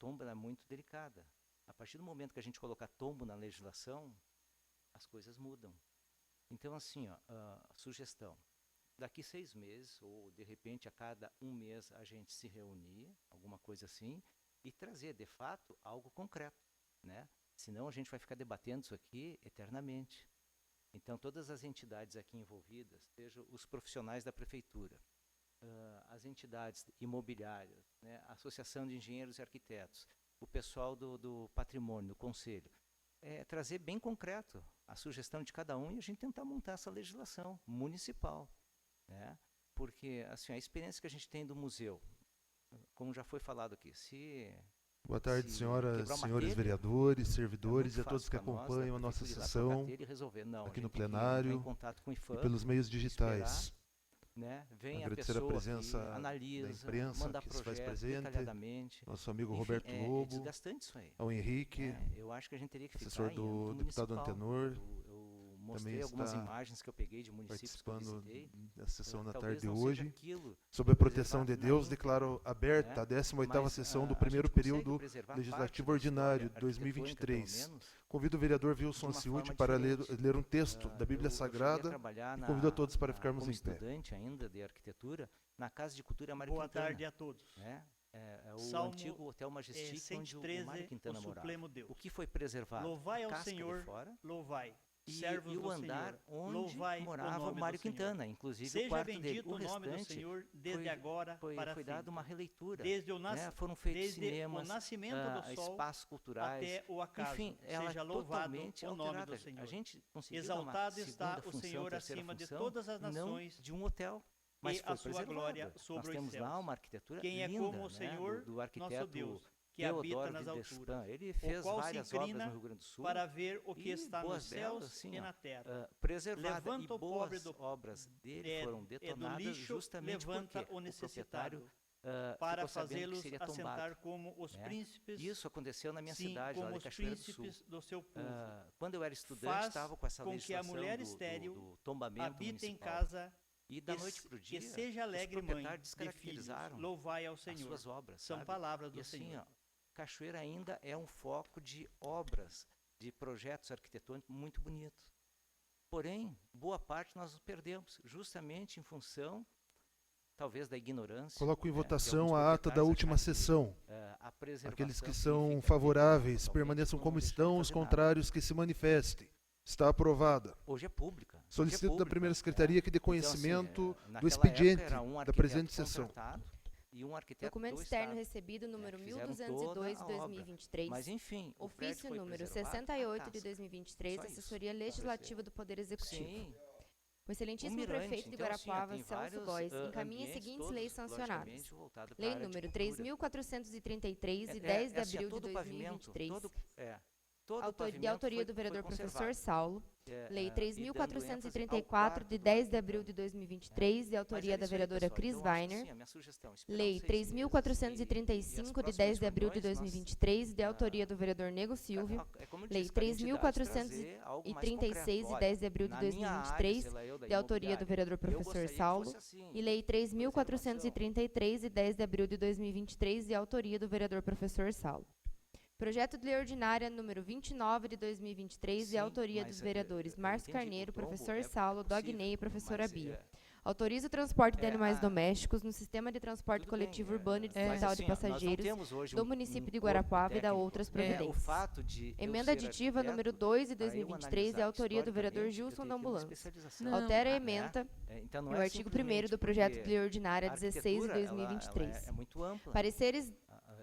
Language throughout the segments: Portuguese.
tombo ela é muito delicada. A partir do momento que a gente colocar tombo na legislação, as coisas mudam. Então, assim, ó, sugestão. Daqui 6 meses, ou de repente a cada 1 mês, a gente se reunir, alguma coisa assim, e trazer, de fato, algo concreto, né? Senão a gente vai ficar debatendo isso aqui eternamente. Então, todas as entidades aqui envolvidas, sejam os profissionais da prefeitura, as entidades imobiliárias, né, a Associação de Engenheiros e Arquitetos, o pessoal do patrimônio, do conselho, trazer bem concreto a sugestão de cada um e a gente tentar montar essa legislação municipal, né? Porque assim, a experiência que a gente tem do museu, como já foi falado aqui, Boa tarde, senhoras, senhores vereadores, servidores e a todos que acompanham a nossa sessão aqui no plenário e pelos meios digitais. Né? Vem agradecer a presença analisa, da imprensa que se faz presente, nosso amigo Roberto Lobo, ao Henrique, eu acho que a gente teria que assessor do deputado Antenor, eu mostrei algumas imagens que eu peguei de municípios participando que eu visitei, da sessão na tarde de hoje. Sob a proteção de Deus, declaro aberta a 18ª sessão do primeiro período legislativo ordinário de 2023. Convido o vereador Wilson Ciuti para ler um texto da Bíblia Sagrada e convido a todos para ficarmos em pé. Estudante ainda de arquitetura na Casa de Cultura Mário Quintana. Boa tarde a todos. É o Salmo antigo Hotel Majestic, 113, onde o Mário Quintana o morava. Supremo Deus. O que foi preservado? Louvai ao Casca Senhor, de fora, louvai. e Servos o do andar Senhor, onde louvai morava o nome Mário do Senhor. Quintana, inclusive Seja o quarto dele. bendito O o nome do restante Senhor desde agora para foi dado uma releitura. Desde o Foram feitos desde cinemas, o nascimento do sol espaços culturais, até o acaso. enfim, ela seja é louvado totalmente o nome alterada. do Senhor. A gente conseguiu Exaltado dar uma está segunda o função, Senhor terceira acima de função, todas as nações não de um hotel, mas e foi a sua preservada. glória Nós sobre os temos lá céus. uma arquitetura Quem é linda, como o né, Senhor, do arquiteto nosso Deus, que habita Teodoro nas Wildespan. alturas, Ele o fez qual se várias obras inclina no Rio Grande do Sul para ver o que e está nos boas céus delas, assim, e ó, na terra. preservada, Levanta e o pobre boas do- obras dele é- foram é do detonadas lixo, justamente levanta porque o proprietário necessitado, para ficou sabendo que fazê-los seria tombado. assentar como os né? príncipes, Isso aconteceu na minha sim, cidade, lá como de os Cachoeira do Sul. príncipes do seu povo. Quando eu era estudante, Faz estava com essa com que a legislação mulher do estéril tombamento habite em municipal. casa E da e noite se- para o e dia, seja os alegre mãe proprietários de filhos. descaracterizaram Louvai ao as Senhor. suas obras, São sabe? palavras do E assim, Senhor. ó, Cachoeira ainda é um foco de obras, de projetos arquitetônicos muito bonitos. Porém, boa parte nós perdemos, justamente em função, talvez, da ignorância. Coloco em né, de votação alguns a ata da proprietários última acharem que, sessão. a preservação Aqueles que significa são perder favoráveis totalmente, permaneçam não como deixar de estão, os fazer nada. contrários que se manifestem. Está aprovada. Hoje é pública. hoje é Solicito da pública, primeira né? secretaria que dê Então, assim, conhecimento do naquela expediente época era um da arquiteto presente sessão. contratado e um arquiteto Documento do externo Estado, recebido número que fizeram 1202 de toda a obra. 2023. Mas enfim, o prédio Ofício foi número preservado, 68 de casca. 2023, Só isso. Assessoria Legislativa do Poder Executivo. Sim. O excelentíssimo Mirante, prefeito de então, assim, ó, Guarapuava, tem Celso vários, Góes, encaminha as ambientes, seguintes todos, leis sancionadas. logicamente, voltado pra Lei área de número cultura. 3.433, de 10 de assim, ó, abril de todo o pavimento, 2023, todo o de pavimento autoria foi- do foi vereador professor conservado. Saulo. Lei E dando ênfase ao 3.434, de quarto 10 de do abril de pavimento. 2023, de Mas autoria é da isso aí, vereadora pessoal. Cris Então, eu acho Weiner. assim, a minha sugestão, esperar Lei os 6 meses 3.435, de 10 de abril de 2023, de autoria do vereador Nego Silvio. Lei 3.436, de 10 de abril de 2023, de autoria do vereador professor Saulo. E Lei 3.433, de 10 de abril de 2023, de autoria do vereador professor Saulo. Projeto de lei ordinária número 29 de 2023, de Sim, autoria mas, dos vereadores eu Márcio entendi, Carneiro, o tombo professor é Saulo, possível, Dognei e professora mas, Bia. Autoriza o transporte de animais domésticos no sistema de transporte tudo coletivo bem, urbano e mas distrital assim, de ó, nós não passageiros temos hoje do um município de corpo Guarapuava e da técnico. outras O providências. fato de eu Emenda ser aditiva arquiteto, número 2 de aí eu 2023, de analisar autoria do vereador historicamente, eu Gilson tenho da que ter uma Ambulância. especialização, Altera a né? emenda Então não no é artigo 1º simplesmente do projeto de porque lei ordinária a 16 de arquitetura, ela 2023. é muito ampla. Pareceres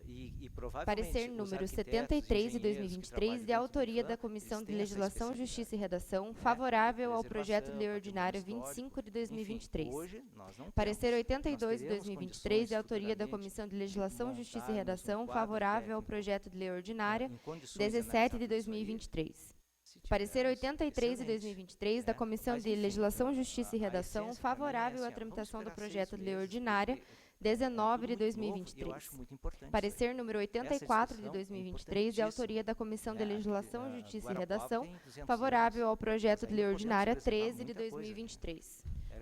E provavelmente Parecer os número arquitetos, 73 de engenheiros que 2023, trabalham de dentro do autoria IFAM, da Comissão eles de têm essa Legislação, especialidade, Justiça e Redação, né? favorável ao projeto de lei Preservação, ordinária patrimônio 25 de Enfim, 2023. hoje nós não Parecer temos. 82 de Nós teremos 2023, de condições autoria da futuramente Comissão de Legislação, de Justiça e montarmos um Redação, quadro favorável ao técnico, projeto de lei ordinária em condições 17 de analisadas isso aí, 2023. se Parecer tivermos, 83 de excelente, 2023 da né? Comissão Mas, de enfim, Legislação, Justiça e a Redação, essência pra mim é favorável assim, à ó, tramitação vamos do esperar projeto 6 de lei meses, ordinária porque 19 de tudo muito novo, e eu 2023. acho muito importante isso Parecer aí. número Essa 84 de discussão é 2023, de autoria da Comissão de né? Legislação, Aqui, Justiça e Guarapuava Redação, tem 200 favorável anos, ao projeto mas de lei ainda podemos ordinária preservar 13 de muita coisa, né? 2023. Era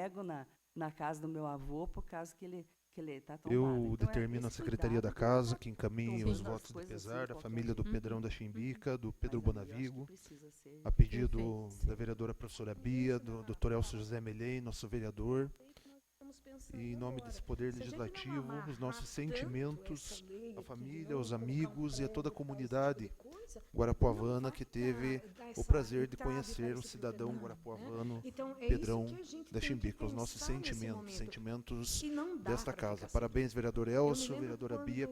nego na casa do meu avô, por causa que ele que ele tá tombado. Eu Então, determino a esse Secretaria da cuidado Casa que encaminhe Sim. os votos de Coisas pesar da assim, família do Uhum. Pedrão da Chimbica, do Pedro mas aí eu acho que Bonavigo, precisa ser a pedido Perfeito. da vereadora professora Bia, do Dr. Elcio José Melei, nosso vereador, e em nome desse Poder Legislativo, os nossos sentimentos à família, aos amigos e a toda a comunidade guarapuavana que teve o prazer de conhecer o cidadão guarapuavano Pedrão da Chimbica. Os nossos sentimentos desta casa. Parabéns, vereador Elcio, vereadora Bia,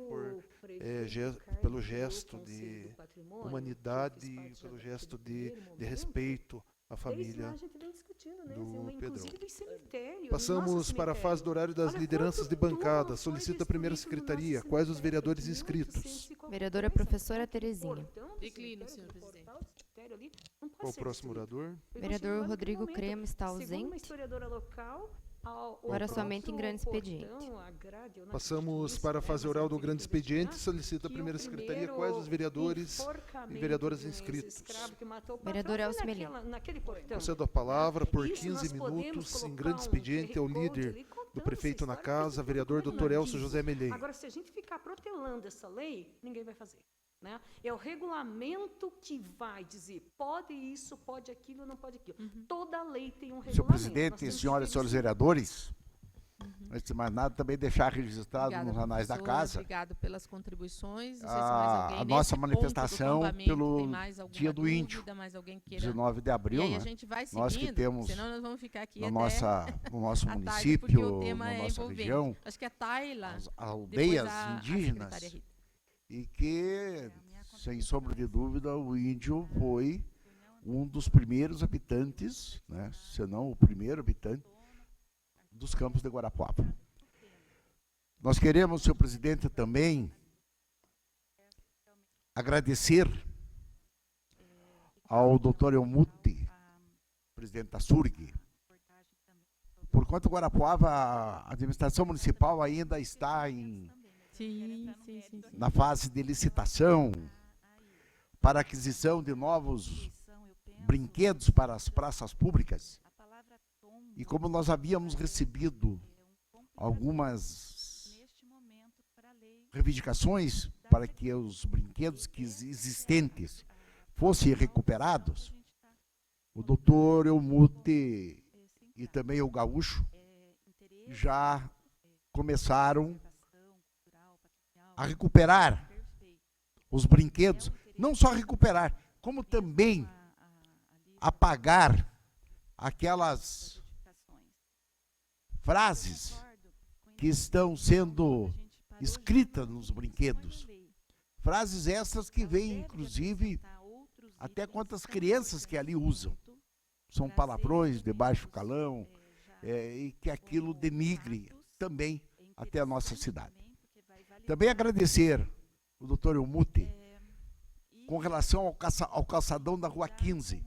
pelo gesto de humanidade, pelo gesto de respeito à família do Pedrão. Passamos para a fase do horário das lideranças de bancada. Solicito a primeira secretaria. Quais os vereadores inscritos? Vereadora professora Terezinha. Declino, senhor presidente. Qual o próximo orador? Vereador Rodrigo Crema está ausente. Agora somente em grande expediente. Passamos para a fase oral do grande expediente. Solicito a primeira secretaria. Quais os vereadores e vereadoras inscritos? Vereador Elcio Melei. Concedo a palavra por 15 minutos em grande expediente ao líder do prefeito na casa, vereador Dr. Elcio José Melei. Agora, se a gente ficar protelando essa lei, ninguém vai fazer. Né? É o regulamento que vai dizer pode isso, pode aquilo, não pode aquilo. Toda lei tem um regulamento. Senhor presidente, senhoras e senhores vereadores, antes de mais nada, também deixar registrado Obrigada, nos anais da professora, casa Obrigado pelas contribuições. Não sei se mais alguém a nossa nesse manifestação ponto do tombamento pelo tem mais alguma Dia do dúvida, Índio, mais alguém queira. 19 de abril, E aí né? a gente vai seguindo, Nós que temos senão nós vamos ficar aqui no até nosso à tarde, município, porque o tema na é nossa envolvente. região, Acho que é Taila, as depois aldeias a indígenas, secretária Rita. e que, sem sombra de dúvida, o índio foi um dos primeiros habitantes, né, se não o primeiro habitante, dos campos de Guarapuava. Nós queremos, senhor presidente, também agradecer ao doutor Elmuti, presidente da SURG, por quanto Guarapuava, a administração municipal ainda está Sim. na fase de licitação para aquisição de novos brinquedos para as praças públicas. E como nós havíamos recebido algumas reivindicações para que os brinquedos existentes fossem recuperados, o doutor Elmuti e também o Gaúcho já começaram a recuperar os brinquedos, não só recuperar, como também apagar aquelas frases que estão sendo escritas nos brinquedos. Frases essas que vêm, inclusive, até quantas crianças que ali usam. São palavrões de baixo calão, e que aquilo denigre também até a nossa cidade. Também agradecer o doutor Elmuti com relação ao calçadão da Rua 15,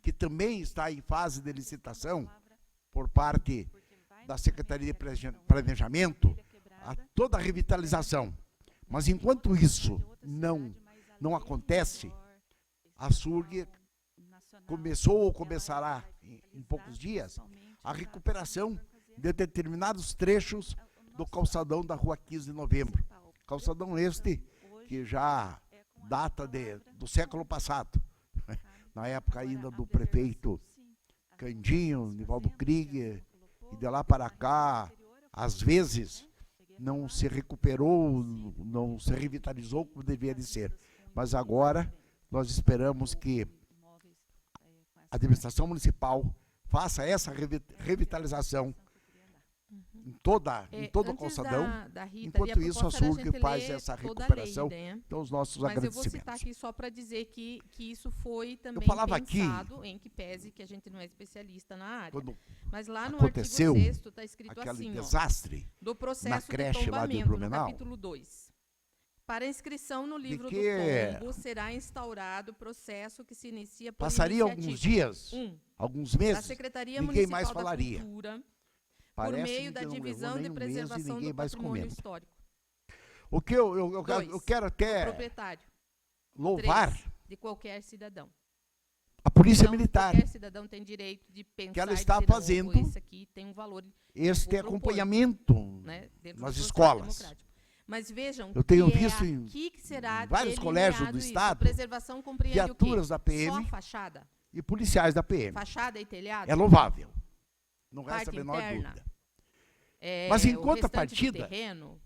que também está em fase de licitação por parte da Secretaria de Planejamento, a toda a revitalização. Mas enquanto isso não acontece, a SURG começou ou começará em poucos dias a recuperação de determinados trechos do calçadão da Rua 15 de Novembro. Calçadão este que já data do século passado, na época ainda do prefeito Candinho, Nivaldo Krieger, e de lá para cá, às vezes, não se recuperou, não se revitalizou como devia de ser. Mas agora, nós esperamos que a administração municipal faça essa revitalização em todo o calçadão, enquanto isso a SURG faz essa recuperação. Então, os nossos Mas agradecimentos. eu vou citar aqui só para dizer que isso foi também falava pensado, aqui, em que pese que a gente não é especialista na área. Quando Mas lá no aconteceu artigo 6º está escrito aquele assim, desastre do processo na creche de lá de tombamento, no Blumenau. capítulo 2. Para inscrição no livro do que tombo, será instaurado processo que se inicia por passaria iniciativa. alguns dias, alguns Da meses, Secretaria ninguém Municipal mais da falaria. Cultura, por Parece meio da que não levou divisão nem de um mês e preservação ninguém do mais patrimônio comenta. histórico. O que eu 2, quero até proprietário. louvar 3, de qualquer cidadão. a Polícia Então, Militar. qualquer cidadão tem direito de pensar Que ela e está dizer, não, fazendo esse aqui tem um valor, este vou propor, acompanhamento né, dentro nas do processo escolas. democrático. Mas vejam, Eu tenho que visto é em aqui que será vários colégios do delineado isso. estado, Preservação compreende o quê? viaturas da PM Só a fachada? e policiais da PM. Fachada e telhado? É louvável. Não resta Parte a menor interna. dúvida. O Mas em restante do contrapartida, terreno,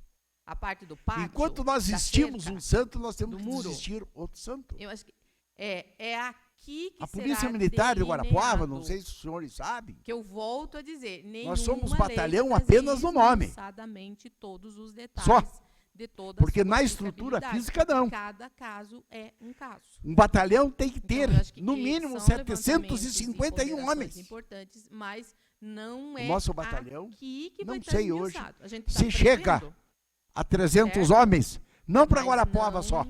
a parte do pátio, enquanto nós da existimos cerca, um santo, nós temos do que muro. existir outro santo. eu acho que é aqui que A será Polícia Militar de Guarapuava, não delineado, sei se os senhores sabem, que eu volto a dizer, nós somos nenhuma batalhão lei apenas no nome. esmiuçadamente todos os detalhes Só. de toda Porque a sua na estrutura aplicabilidade, física, não. Cada caso é um caso. Um batalhão tem que Então, ter, eu acho que no mínimo, são levantamentos e 751 ponderações homens. importantes, mas não O é nosso batalhão, aqui que não vai estar sei hoje, esmiuçado. A gente tá se chega prevendo, a 300 certo? homens, não para mas Guarapuava não- só,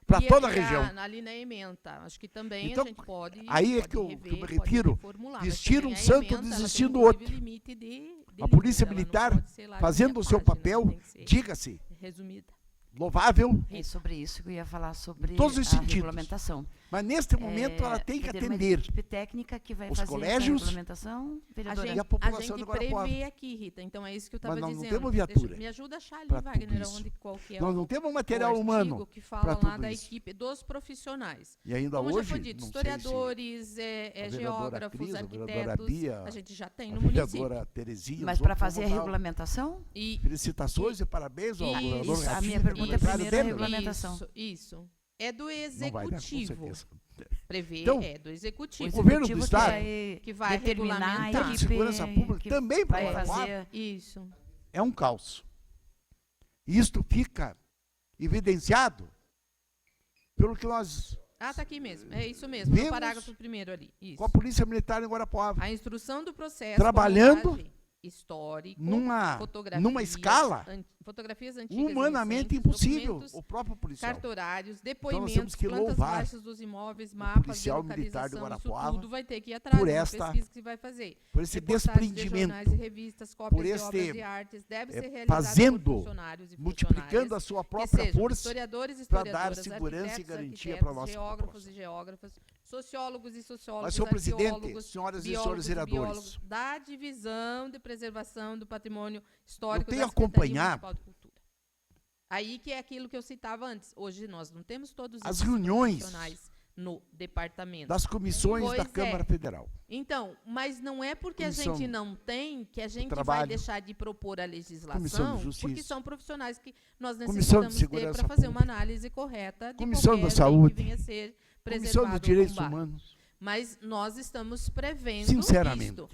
para e toda a ali região. Ali na ementa, acho que também Então, a gente pode. aí é pode que eu rever, me pode refiro, reformular, mas vestir também um a santo ementa, ela tem desistindo do inclusive outro. limite de A Polícia linhas, ela não Militar, pode ser lá de fazendo meia o seu página, papel, ela tem que ser diga-se, resumida. louvável, É sobre isso que eu ia falar sobre todos os a sentidos. regulamentação. mas neste momento ela tem que Uma atender equipe técnica que vai os fazer colégios essa regulamentação, A vereadora. e a gente, população de Guarapuava. prevê aqui, Rita, então é isso que eu estava Mas nós não dizendo. temos viatura Me ajuda a achar ali, pra tudo Wagner, isso. onde, qual que é Nós o, não temos o material artigo humano que para fala lá tudo da isso. equipe dos profissionais. E ainda Como hoje, já foi dito, não sei se historiadores, a vereadora geógrafos, Cris, a vereadora arquitetos, Bia, a gente já tem a no município. vereadora Terezinha, Mas os para outros fazer a vão dar regulamentação? E felicitações e parabéns ao Isso, governador a Ratinho, minha pergunta é secretário primeiro a dele. regulamentação. Isso. É do Não vai, né? Com executivo. certeza. Prevê, Então, é do executivo. o governo do executivo estado, que vai determinar regulamentar. a Tanto de equipe segurança pública, que também para vai Guarapuava, fazer. Isso. é um caos. E isto fica evidenciado pelo que nós, Ah, tá aqui mesmo. É isso mesmo. No Vemos parágrafo primeiro ali. Isso. com a Polícia Militar em Guarapuava, A instrução do processo. Trabalhando montagem, histórico, numa fotografias, escala fotografias antigas, humanamente recentes, impossível, documentos o próprio policial. cartorários, temos depoimentos, que plantas louvar baixas dos imóveis, mapas de policial militar de localização, isso Guarapuava tudo vai ter que ir atrás por de uma esta- pesquisa que se vai fazer. Por esse Reportagens de desprendimento, jornais e revistas, cópias por de este, obras de artes, deve ser realizada fazendo, por funcionários e multiplicando funcionárias a sua que própria sejam força historiadores e para dar historiadoras, segurança e arquitetos, garantia arquitetos, para a nossa geógrafos população. e geógrafas, sociólogos e sociólogos, Mas, senhor presidente, arqueólogos, senhoras e biólogos senhores vereadores, biólogos da Divisão de Preservação do Patrimônio eu Histórico tenho da Secretaria acompanhado Municipal de Cultura. Aí que é aquilo que eu citava antes. Hoje nós não temos todos as esses reuniões profissionais no departamento. das comissões Pois da é. Câmara Federal. Então, mas não é porque Comissão a gente não tem que a gente vai Trabalho. deixar de propor a Comissão legislação, de Justiça. porque são profissionais que nós Comissão de necessitamos ter Segurança para fazer uma Pública. análise correta de Comissão qualquer da lei Saúde. que venha a ser Comissão preservado dos ou Direitos bombado. Humanos. Mas nós estamos prevendo Sinceramente. isto.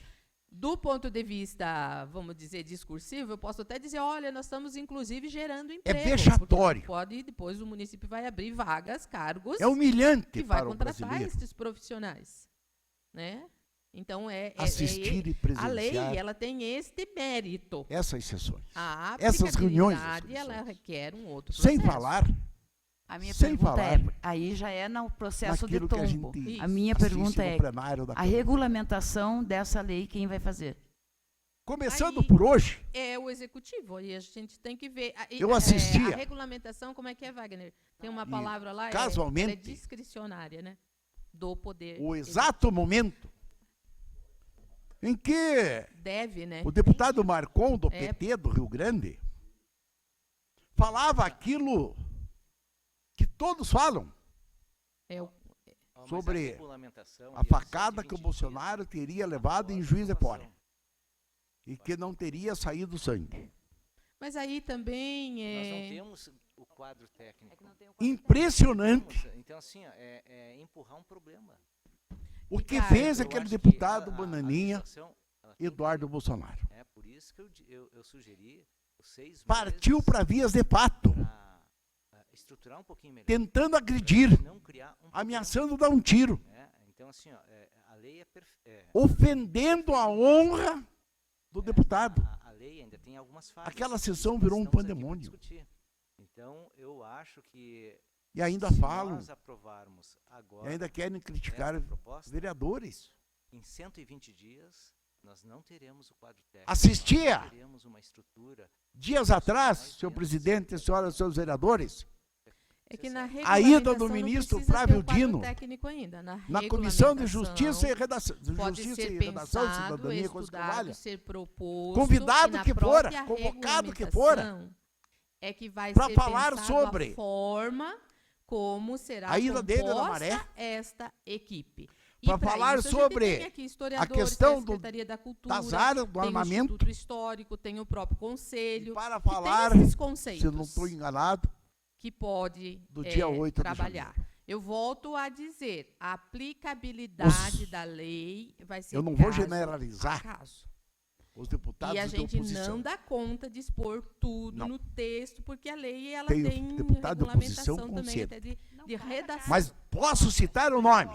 Do ponto de vista, vamos dizer, discursivo, eu posso até dizer, olha, nós estamos inclusive gerando emprego. vexatório. porque pode, depois o município vai abrir vagas, cargos, É humilhante e vai para o contratar brasileiro esses profissionais, né? Então assistir e a lei, presenciar ela tem este mérito. essas sessões. A Essas reuniões, aplicabilidade, essas ela sessões. requer um outro Sem processo. falar A minha Sem pergunta falar é, aí já é no processo de naquilo que a tombo. gente A minha assiste pergunta no é, plenário da a Câmara. regulamentação dessa lei, quem vai fazer? Começando Aí- por hoje, É o executivo, e a gente tem que ver. Eu assistia. A regulamentação, como é que é, Wagner? Tem uma palavra lá, casualmente, ela é discricionária, né? Do poder. o exato momento em que Deve, né? o deputado Marcon, do É. PT do Rio Grande, falava aquilo que todos falam, É o, Mas sobre regulamentação a e os facada que o 120 Bolsonaro dias teria levado em após Juiz de a Fora aprovação. e que não teria saído sangue. mas aí também Nós não é. temos o quadro técnico. Impressionante Então, assim, ó, é empurrar um problema. o que Cara, fez Eu aquele acho que deputado a Bananinha, legislação, ela tem que- Eduardo Bolsonaro. É por isso que eu sugeri os 6 Partiu para vias de fato, para estruturar um pouquinho melhor. tentando agredir, Não criar um problema, ameaçando dar um tiro, né? Então, assim, ó, a lei é perfeita. ofendendo a honra do deputado. A lei ainda tem algumas falhas. Aquela Isso sessão nós virou um estamos aqui pra pandemônio. discutir. Então, eu acho que E ainda se falam, nós aprovarmos e agora ainda querem criticar essa proposta, vereadores. em 120 dias, nós não teremos o quadro técnico. Assistia Nós teremos uma estrutura. dias atrás, senhor presidente, senhoras e senhores vereadores, É que na A ida do regulamentação não ministro precisa ter Flávio o quadro Dino técnico ainda. na Comissão de Justiça e regulamentação, Redação, pode Justiça ser e Redação, pensado, Cidadania e Coisa que estudado, valha, ser proposto, convidado e na que fora, própria convocado que fora, regulamentação é que vai pra ser falar pensado sobre a forma como será a ida dele na composta Maré, esta equipe. pra falar isso, sobre a gente tem aqui historiadores, questão tem a Secretaria da Cultura, das áreas do tem o armamento, Instituto Histórico, tem o próprio Conselho, para que falar, tem esses se conceitos eu não estou enganado, que pode do dia 8 de trabalhar. janeiro. Eu volto a dizer, a aplicabilidade Os- da lei vai ser Eu não vou caso generalizar. a caso. Os deputados E a de gente oposição. não dá conta de expor tudo Não. no texto, porque a lei ela Tem tem deputado de oposição regulamentação também consciente. até de redação. Mas posso citar o nome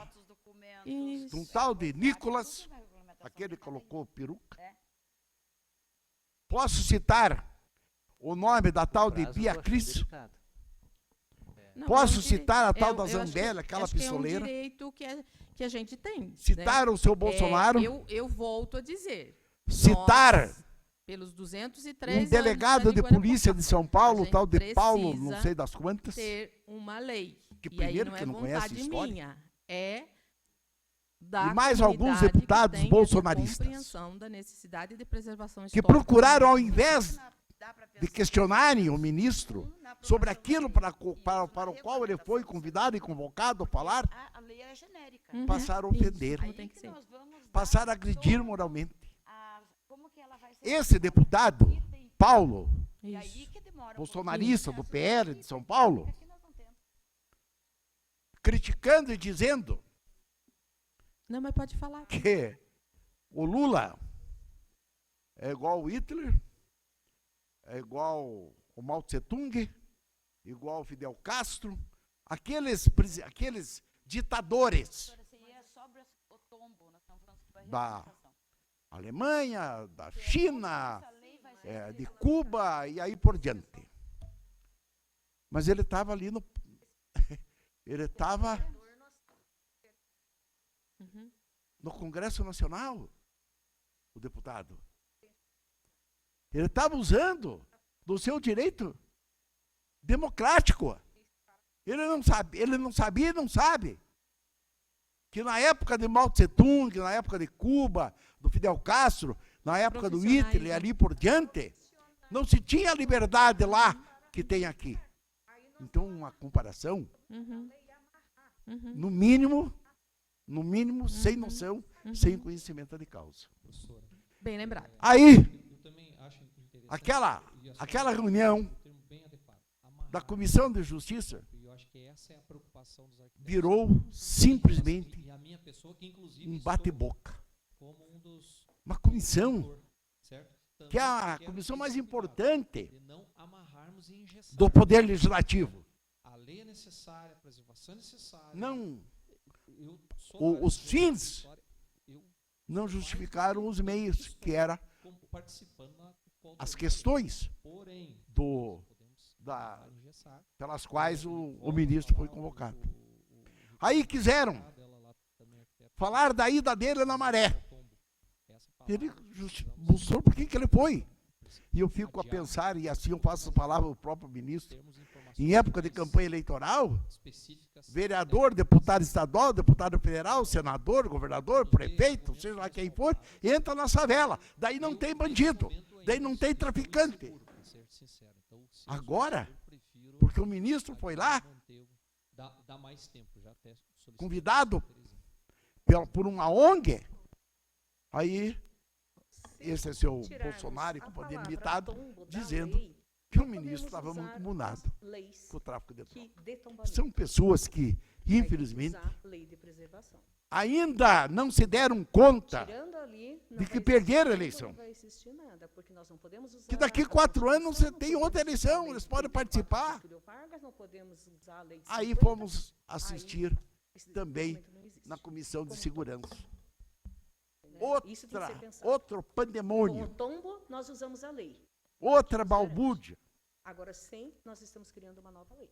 Isso. de um tal de Nicolas, aquele que colocou peruca. Posso citar o nome da tal de Prazo eu Bia tô achando Cris. delicado. Não, Posso é um direito- citar a tal é, da eu acho que- Zambelli, aquela acho que pistoleira? É um direito que a gente tem. Citar o seu né? Bolsonaro. Eu volto a dizer. Citar nós, pelos 203 um delegado anos de da polícia de São Paulo, a o tal de gente Paulo, precisa não sei das quantas. ter uma lei. Que E aí primeiro não que é não conhece a vontade história. minha, é da E mais alguns comunidade que deputados tem essa bolsonaristas compreensão da necessidade de preservação que histórica. procuraram, ao invés de questionarem o ministro sobre aquilo para o qual ele foi convidado e convocado a falar, A lei é genérica. Uhum. passaram a ofender, Como tem que ser. passaram a agredir moralmente. Esse deputado, Paulo, Isso. bolsonarista do PL de São Paulo, criticando e dizendo Não, mas pode falar. que o Lula é igual o Hitler, é igual o Mao Tse Tung, igual o Fidel Castro, aqueles ditadores da Alemanha, da China, de Cuba e aí por diante. Mas ele estava ali no... Ele estava Uhum. no Congresso Nacional, o deputado. Ele estava usando do seu direito democrático. Ele não sabia e não sabe que na época de Mao Tse Tung, na época de Cuba, do Fidel Castro, na época do Hitler e ali por diante, não se tinha a liberdade lá que tem aqui. Então, uma comparação, Uhum. Uhum. no mínimo, sem noção, sem conhecimento de causa. Bem lembrado. Aí, aquela reunião da Comissão de Justiça virou simplesmente um bate-boca. Uma comissão que é a comissão mais importante do Poder Legislativo. Não, os fins não justificaram os meios, que era as questões pelas quais o ministro foi convocado. Aí quiseram falar da ida dele na Maré. Ele mostrou por que ele foi. E eu fico a pensar, e assim eu passo a palavra ao próprio ministro, em época de campanha eleitoral, vereador, deputado estadual, deputado federal, senador, governador, prefeito, seja lá quem for, entra na favela. Daí não tem bandido, daí não tem traficante. Agora, porque o ministro foi lá, convidado por uma ONG, aí esse é seu Bolsonaro e companhia limitado, dizendo que o ministro estava muito munado com o tráfico de drogas. São pessoas que, infelizmente, ainda não se deram conta de que perderam a eleição. Que daqui 4 anos você tem outra eleição, eles podem participar. Aí fomos assistir também na Comissão de Segurança. Outro pandemônio. Com o tombo, nós usamos a lei. Outra balbúrdia. Agora, sem, nós estamos criando uma nova lei.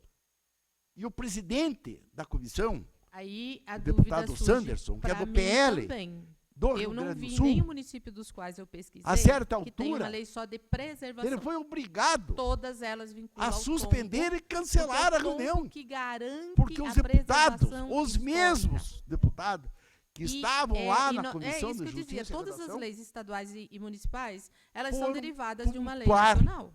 E o presidente da comissão, Aí a o deputado dúvida Sanderson, que é pra do mim PL, também. do Eu Rio não Grande do vi Sul, nenhum município dos quais eu pesquisei a certa que tem uma altura, lei só de preservação. ele foi obrigado Todas elas vinculam a ao suspender tombo, e cancelar porque é a o tombo reunião. que garante Porque os a deputados, preservação os histórica. mesmos deputados que estavam lá na Comissão isso de que eu dizia, Justiça e todas as Redação, leis estaduais e municipais, elas são foram derivadas de uma lei pontuar nacional.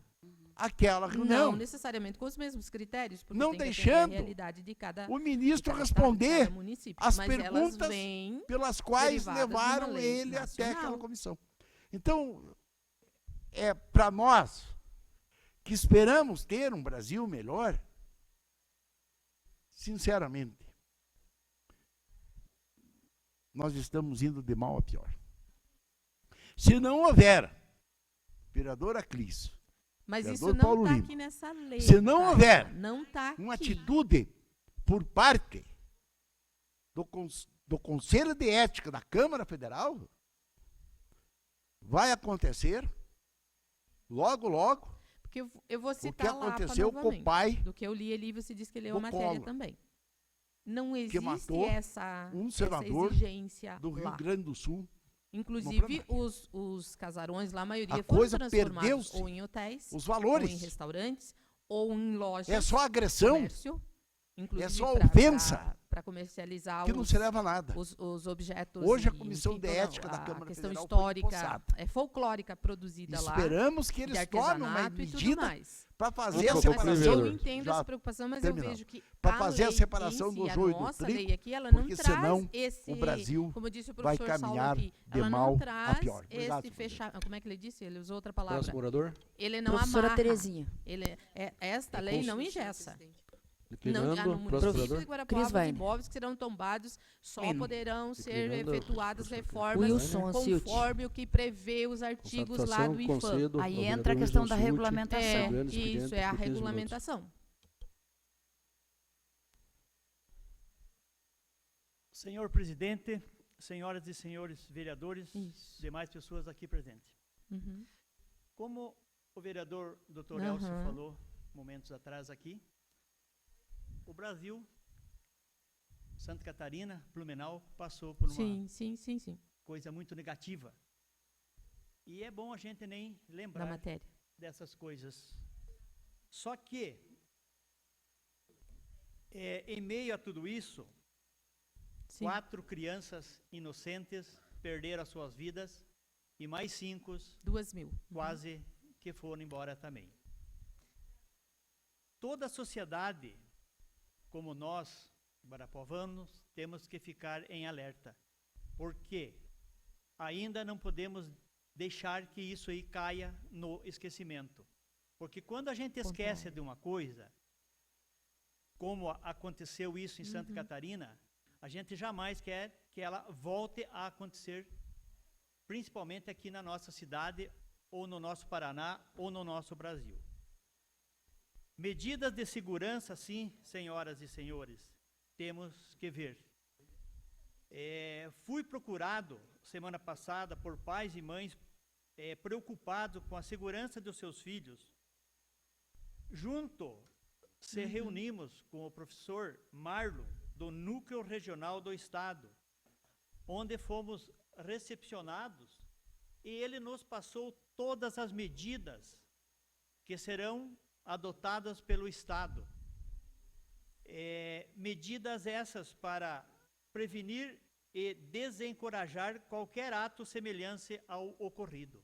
aquela reunião. Não necessariamente com os mesmos critérios, porque Não tem que atender deixando a realidade de cada, o ministro de cada responder estado, de cada município. as Mas elas perguntas vêm pelas quais derivadas de uma levaram lei ele até nacional. aquela comissão. Então, para nós que esperamos ter um Brasil melhor, sinceramente, nós estamos indo de mal a pior. Se não houver, vereadora Clis, Mas isso vereador não Paulo está Lima, aqui nessa lei. se não houver não tá uma aqui. atitude por parte do Conselho de Ética da Câmara Federal, vai acontecer logo, logo, Porque eu vou o que citar lá aconteceu com o novamente. pai Do que eu li ali, você disse que leu a do matéria Collor, também. Não que existe matou essa senador exigência do Rio lá. Grande do Sul. Inclusive, os casarões lá, a maioria A foram coisa transformados perdeu-se, ou em hotéis, os ou em valores. restaurantes, ou em lojas. É só agressão, comércio, inclusive é só pra- ofensa, pra- pra comercializar que não se leva a nada. os objetos. Hoje a e, Comissão enfim, de toda Ética da a Câmara questão Federal foi histórica, empossada. folclórica produzida lá. Esperamos que de eles tomem uma artesanato e tudo medida mais. para fazer Então, a assim, separação. eu entendo Já essa preocupação, mas terminando. eu vejo que Pra a fazer a lei separação em do si, a joio do nossa trigo, lei aqui, ela não porque traz senão esse, o Brasil como disse o vai professor Saulo caminhar aqui, de ela mal não a traz pior. Obrigado, esse fechamento. Como é que ele disse? Ele usou outra palavra. Próximo orador. Ele não Professora amarra. Terezinha. Esta lei não engessa. Declinando, No próximo município de orador. Guarapuava, os Weiner. imóveis que serão tombados só poderão ser Declinando, efetuadas professor reformas Wilson Anciuti. conforme o que prevê os artigos lá do IFAM. Concedo ao Aí vereador entra a questão Wilson da Ciuti. regulamentação. Soberano, Isso, expediente é a por 15 minutos. regulamentação. Senhor presidente, senhoras e senhores vereadores, Isso. demais pessoas aqui presentes. Uhum. Como o vereador Dr. Elcio Aham. falou momentos atrás aqui, o Brasil, Santa Catarina, Blumenau, passou por uma Sim. coisa muito negativa. E é bom a gente nem Na lembrar matéria. dessas coisas. Só que, em meio a tudo isso, Sim. 4 crianças inocentes perderam as suas vidas e mais 5 2.000. quase que foram embora também. Toda a sociedade, como nós, guarapuavanos, temos que ficar em alerta, porque ainda não podemos deixar que isso aí caia no esquecimento. Porque quando a gente esquece de uma coisa, como aconteceu isso em Santa Catarina, a gente jamais quer que ela volte a acontecer, principalmente aqui na nossa cidade, ou no nosso Paraná, ou no nosso Brasil. Medidas de segurança, sim, senhoras e senhores, temos que ver. Fui procurado semana passada por pais e mães preocupados com a segurança dos seus filhos. Se reunimos com o professor Marlon, do Núcleo Regional do Estado, onde fomos recepcionados, e ele nos passou todas as medidas que serão adotadas pelo Estado. Medidas essas para prevenir e desencorajar qualquer ato semelhante ao ocorrido.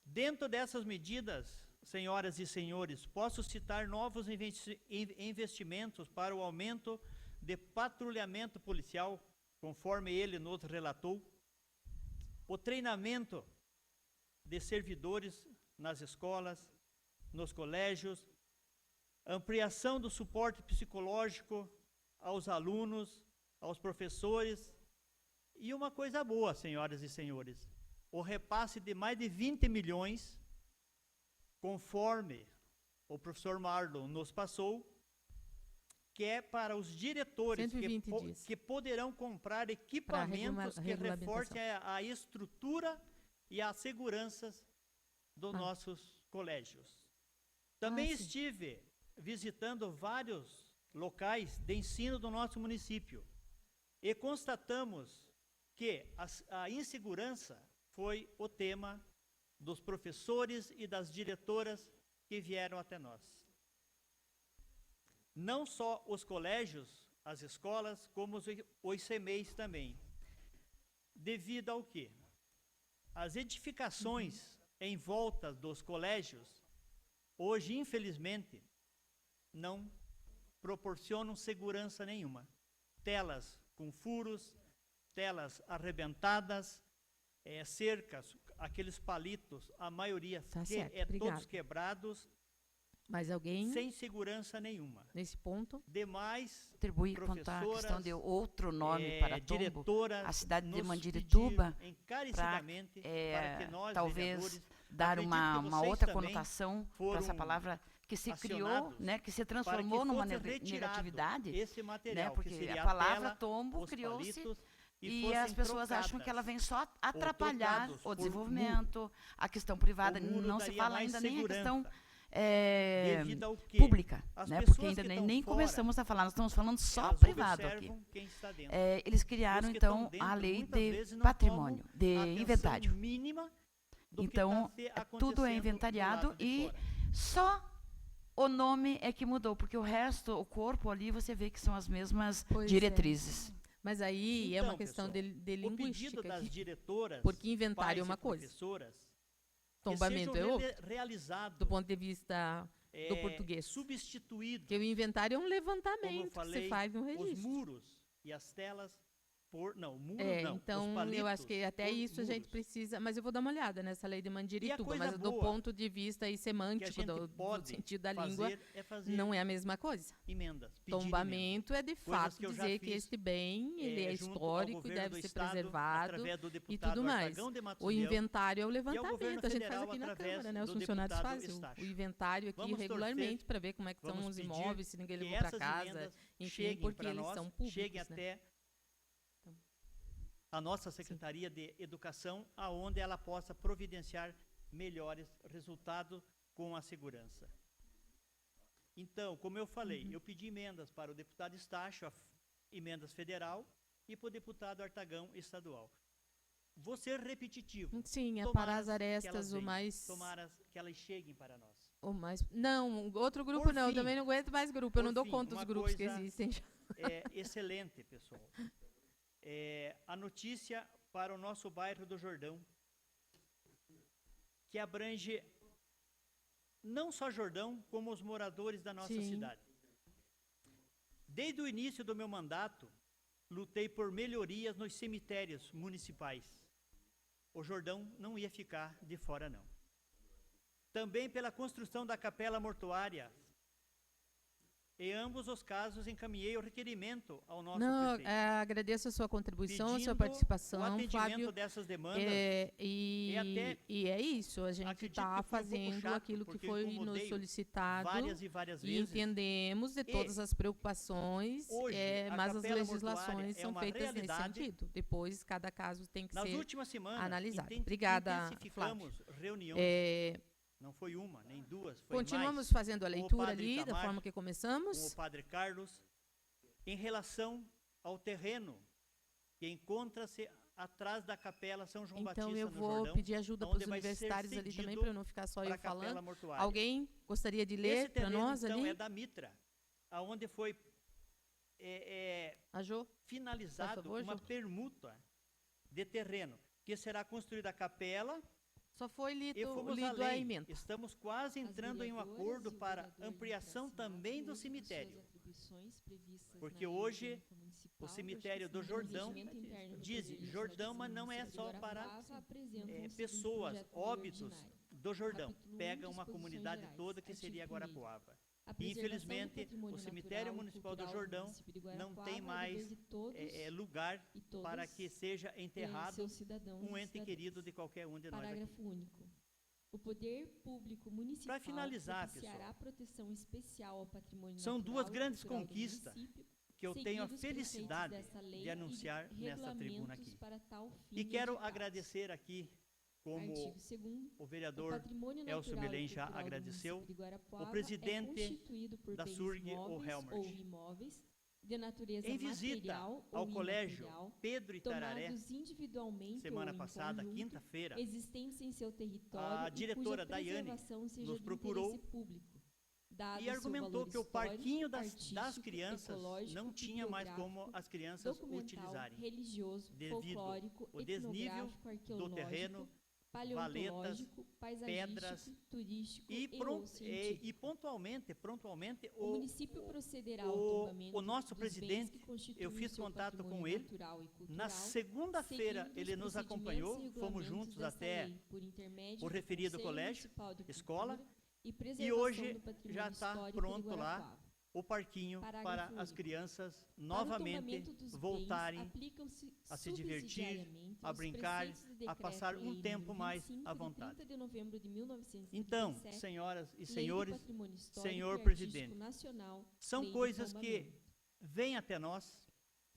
Dentro dessas medidas, senhoras e senhores, posso citar novos investimentos para o aumento de patrulhamento policial, conforme ele nos relatou, o treinamento de servidores nas escolas, nos colégios, ampliação do suporte psicológico aos alunos, aos professores, e uma coisa boa, senhoras e senhores, o repasse de mais de 20 milhões, conforme o professor Marlon nos passou, que é para os diretores que poderão comprar equipamentos que reforcem a estrutura e as seguranças dos nossos colégios. Também estive visitando vários locais de ensino do nosso município e constatamos que a insegurança foi o tema dos professores e das diretoras que vieram até nós. Não só os colégios, as escolas, como os CMEIs também. Devido ao quê? As edificações em volta dos colégios, hoje, infelizmente, não proporcionam segurança nenhuma. Telas com furos, telas arrebentadas, cercas, aqueles palitos, a maioria todos quebrados, mais alguém? Sem segurança nenhuma. Nesse ponto? Demais contribuir quanto à questão de outro nome para Tombo, a cidade de Mandirituba, para talvez dar uma outra conotação para essa palavra que se criou, né, que se transformou numa negatividade, né, porque a palavra Tombo criou-se e as pessoas acham que ela vem só atrapalhar o desenvolvimento, a questão privada, não se fala ainda nem a questão pública, né? Porque ainda nem começamos a falar, nós estamos falando só privado aqui. Eles criaram, então, a lei de patrimônio, de inventário. Então, tudo é inventariado e só o nome é que mudou, porque o resto, o corpo ali, você vê que são as mesmas diretrizes. Mas aí é uma questão de linguística, das diretoras, porque inventário é uma coisa. Tombamento é outro, do ponto de vista do português. Substituído. Porque o inventário é um levantamento que você faz no registro. Os muros e as telas então, eu acho que até isso a gente precisa, mas eu vou dar uma olhada nessa lei de Mandirituba, mas do ponto de vista aí semântico, do sentido da língua, não é a mesma coisa. Tombamento é de fato dizer que este bem, ele é histórico e deve ser preservado e tudo mais. O inventário é o levantamento, a gente faz aqui na Câmara, né? Os funcionários fazem o inventário aqui regularmente para ver como é que estão os imóveis, se ninguém levou para casa, enfim, porque eles são públicos, né? A nossa Secretaria de Educação, aonde ela possa providenciar melhores resultados com a segurança. Então, como eu falei, eu pedi emendas para o deputado Estácio, emendas federal, e para o deputado Artagão, estadual. Vou ser repetitivo. Sim, é para as arestas o mais... Tomara que elas cheguem para nós. O mais... Não, outro grupo não, eu também não aguento mais grupo, eu não dou conta dos grupos que existem. Excelente, pessoal. A notícia para o nosso bairro do Jordão, que abrange não só Jordão, como os moradores da nossa cidade. Desde o início do meu mandato, lutei por melhorias nos cemitérios municipais. O Jordão não ia ficar de fora, não. Também pela construção da capela mortuária. Em ambos os casos, encaminhei o requerimento ao nosso prefeito. Agradeço a sua contribuição, a sua participação, o atendimento Flávio. Dessas demandas. E é isso, a gente está fazendo aquilo que foi nos solicitado várias e entendemos de todas as preocupações, hoje, mas as legislações são feitas nesse sentido. Depois, cada caso tem que ser analisado. Obrigada, Flávio. Reuniões. Não foi uma, nem duas, foi continuamos mais, fazendo a leitura ali, Itamar, da forma que começamos. Com o Padre Carlos, em relação ao terreno que encontra-se atrás da Capela São João Batista no Jordão. Então eu vou pedir ajuda para os universitários ali também, para eu não ficar só eu falando. Mortuária. Alguém gostaria de ler para nós então, ali? É da Mitra, aonde foi finalizado uma permuta de terreno, que será construída a capela. Só foi lido a emenda. Estamos quase entrando em um acordo para ampliação também do cemitério. Porque hoje o cemitério do Jordão diz Jordão, mas não é só para pessoas, óbitos do Jordão. Pega uma comunidade toda que seria Guarapuava. Infelizmente, o cemitério municipal do Jordão não tem mais lugar para que seja enterrado um ente querido de qualquer um de nós aqui. Parágrafo único. O poder público municipal para finalizar, propiciará proteção especial ao patrimônio são natural duas grandes conquistas que eu tenho a felicidade de anunciar nessa tribuna aqui. E quero agradecer aqui, como o vereador Elcio Belém já agradeceu, o presidente da SURG, o Helmert, de natureza em visita material ao ou colégio imaterial, Pedro Itararé, tomados individualmente semana ou em passada, conjunto, quinta-feira, existentes em seu território a diretora e cuja Daiane preservação seja nos de procurou interesse público, dado e seu argumentou valor que o parquinho histórico, das artístico, crianças ecológico, não tinha mais como bibliográfico, as crianças documental, utilizarem, religioso, devido folclórico, ao desnível etnográfico, do arqueológico, terreno, paleontológico, paisagístico, pedras turístico e, ou científico. e pontualmente, O município procederá ao tombamento o nosso dos bens presidente, que constituem eu fiz o seu contato com patrimônio ele, natural e cultural, na segunda-feira seguindo ele os nos procedimentos acompanhou, e fomos regulamentos juntos desta até lei, por intermédio o do referido Conselho colégio, Municipal de escola, Cultura e e Preservação hoje do Patrimônio já está Histórico de pronto lá Guarapuava. o parquinho para Parágrafo as único. crianças Para o novamente tombamento dos voltarem bens, aplicam-se a se divertir, subsidiariamente a os brincar, preceitos do a passar Decreto-Lei um tempo número mais 25, à de vontade. 30 de novembro de 1937, Então, senhoras e Lei do senhores, Patrimônio Histórico senhor e Artístico presidente, Nacional, são Lei do coisas que Tombamento. vêm até nós,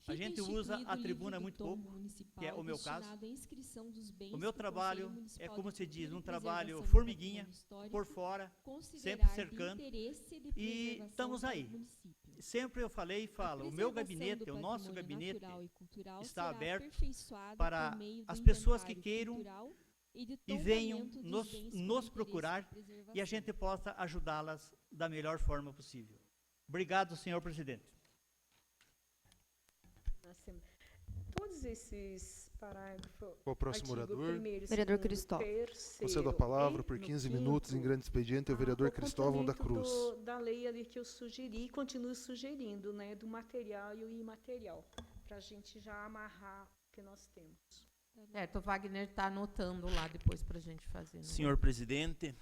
a Fica gente usa instituído a o tribuna livro do muito tombo pouco, municipal que é o meu caso. destinado à inscrição dos bens O meu que o trabalho Conselho é, Municipal como de se diz, Cultura um e trabalho Preservação do formiguinha, Patrimônio Histórico por fora, considerar sempre de cercando, interesse de e preservação estamos para o aí. município. Sempre eu falei e falo, o meu gabinete, o nosso gabinete, está aberto para as pessoas que queiram e venham nos procurar e a gente possa ajudá-las da melhor forma possível. Obrigado, senhor presidente. Todos esses parágrafos. O próximo orador. Vereador Cristóvão. Concedo a palavra por 15 minutos em grande expediente ao vereador Cristóvão da Cruz. Da lei ali que eu sugeri e continuo sugerindo, né, do material e o imaterial, para a gente já amarrar o que nós temos. O Wagner está anotando lá depois para a gente fazer. Senhor presidente,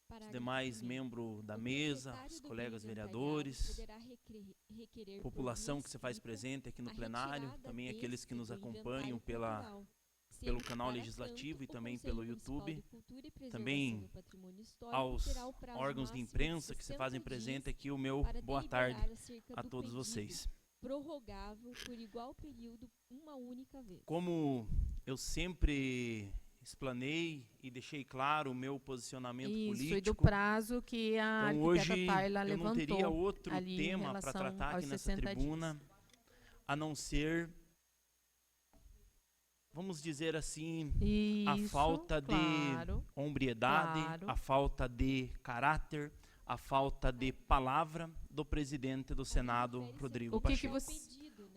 os demais membros da mesa, os colegas vereadores, população que se faz presente aqui no plenário, também aqueles que nos acompanham pelo canal legislativo e também pelo YouTube, também aos órgãos de imprensa que se fazem presente aqui, o meu boa tarde a todos vocês. Prorrogável por igual período uma única vez. Como eu sempre explanei e deixei claro o meu posicionamento político. E do prazo que a então, arquiteta Tayla levantou. Eu não teria outro ali tema para tratar aqui nessa tribuna, a não ser, vamos dizer assim, a falta de hombridade, a falta de caráter, a falta de palavra do presidente do Senado, Rodrigo Pacheco,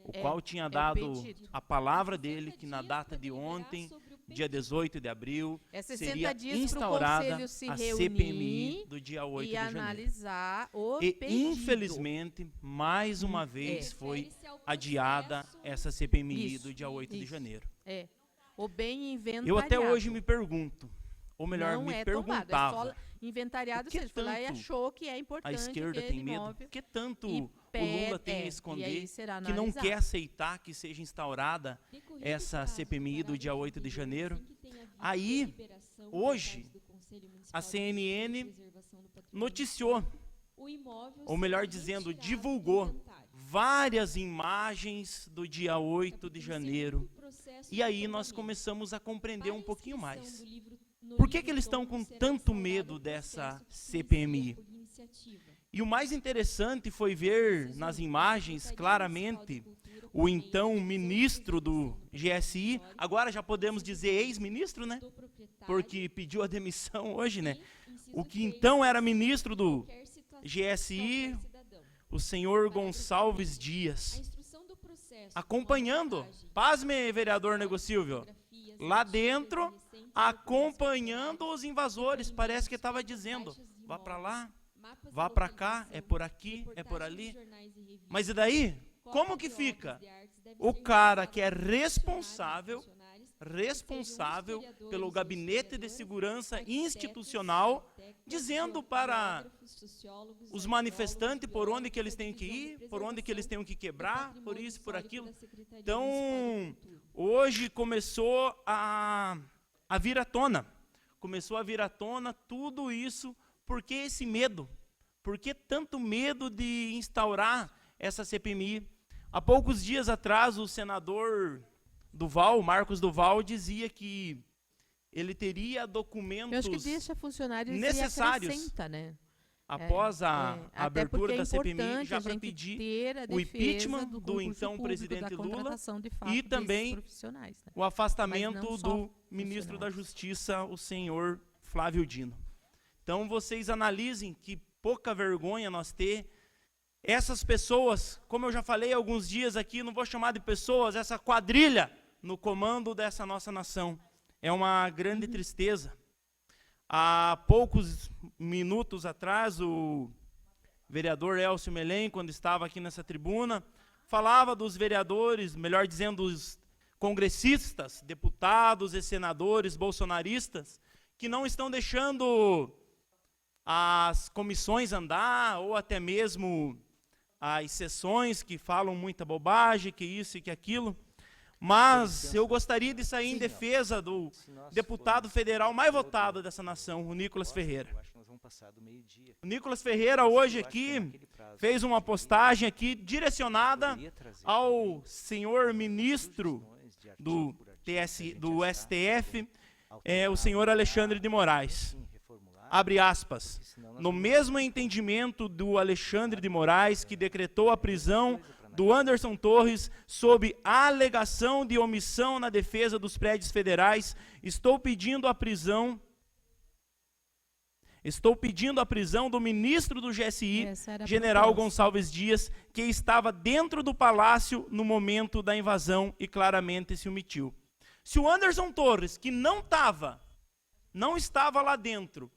o qual tinha dado a palavra dele que na data de ontem, dia 18 de abril, seria instaurada a CPMI do dia 8 de janeiro. E, infelizmente, mais uma vez foi adiada essa CPMI do dia 8 de janeiro. O bem inventariado. Eu até hoje me pergunto, ou melhor, me perguntava, inventariado, você foi lá e achou que é importante. A esquerda tem medo, por que tanto o Lula tem a esconder, que não analisado. quer aceitar que seja instaurada essa CPMI do dia 8 de janeiro? Aí, hoje, a CNN noticiou, ou melhor dizendo, divulgou várias imagens do dia 8 de janeiro. E aí nós começamos a compreender um pouquinho mais. Por que eles estão com tanto medo dessa CPMI? E o mais interessante foi ver nas imagens claramente o então ministro do GSI, agora já podemos dizer ex-ministro, né? Porque pediu a demissão hoje, né? O que então era ministro do GSI, o senhor Gonçalves Dias, acompanhando, pasme, vereador Nego Silvio, lá dentro, acompanhando os invasores, parece que estava dizendo, vá para lá, vá para cá, é por aqui, é por ali. Mas e daí? Como que fica? O cara que é responsável pelo gabinete de segurança institucional, dizendo para os manifestantes por onde que eles têm que ir, por onde que eles têm que quebrar, por isso, por aquilo. Então, hoje começou a vir à tona. Começou a vir à tona tudo isso. Por que esse medo? Por que tanto medo de instaurar essa CPMI? Há poucos dias atrás, o senador Duval, Marcos Duval, dizia que ele teria documentos eu acho que deixa funcionários necessários. Acrescenta, né? após a abertura da CPMI, já para pedir o impeachment do então presidente Lula e também o afastamento do ministro da Justiça, o senhor Flávio Dino. Então, vocês analisem que pouca vergonha nós ter essas pessoas, como eu já falei alguns dias aqui, não vou chamar de pessoas, essa quadrilha no comando dessa nossa nação. É uma grande tristeza. Há poucos minutos atrás, o vereador Elcio Melém, quando estava aqui nessa tribuna, falava dos vereadores, melhor dizendo, dos congressistas, deputados e senadores bolsonaristas, que não estão deixando as comissões andar, ou até mesmo as sessões que falam muita bobagem, que isso e que aquilo. Mas eu gostaria de sair em defesa do deputado federal mais votado dessa nação, o Nicolas Ferreira. O Nicolas Ferreira hoje aqui fez uma postagem aqui direcionada ao senhor ministro do STF, o senhor Alexandre de Moraes. Abre aspas, no mesmo entendimento do Alexandre de Moraes, que decretou a prisão do Anderson Torres sob a alegação de omissão na defesa dos prédios federais, estou pedindo a prisão do ministro do GSI, general Gonçalves Dias, que estava dentro do palácio no momento da invasão e claramente se omitiu. Se o Anderson Torres, que não estava lá dentro,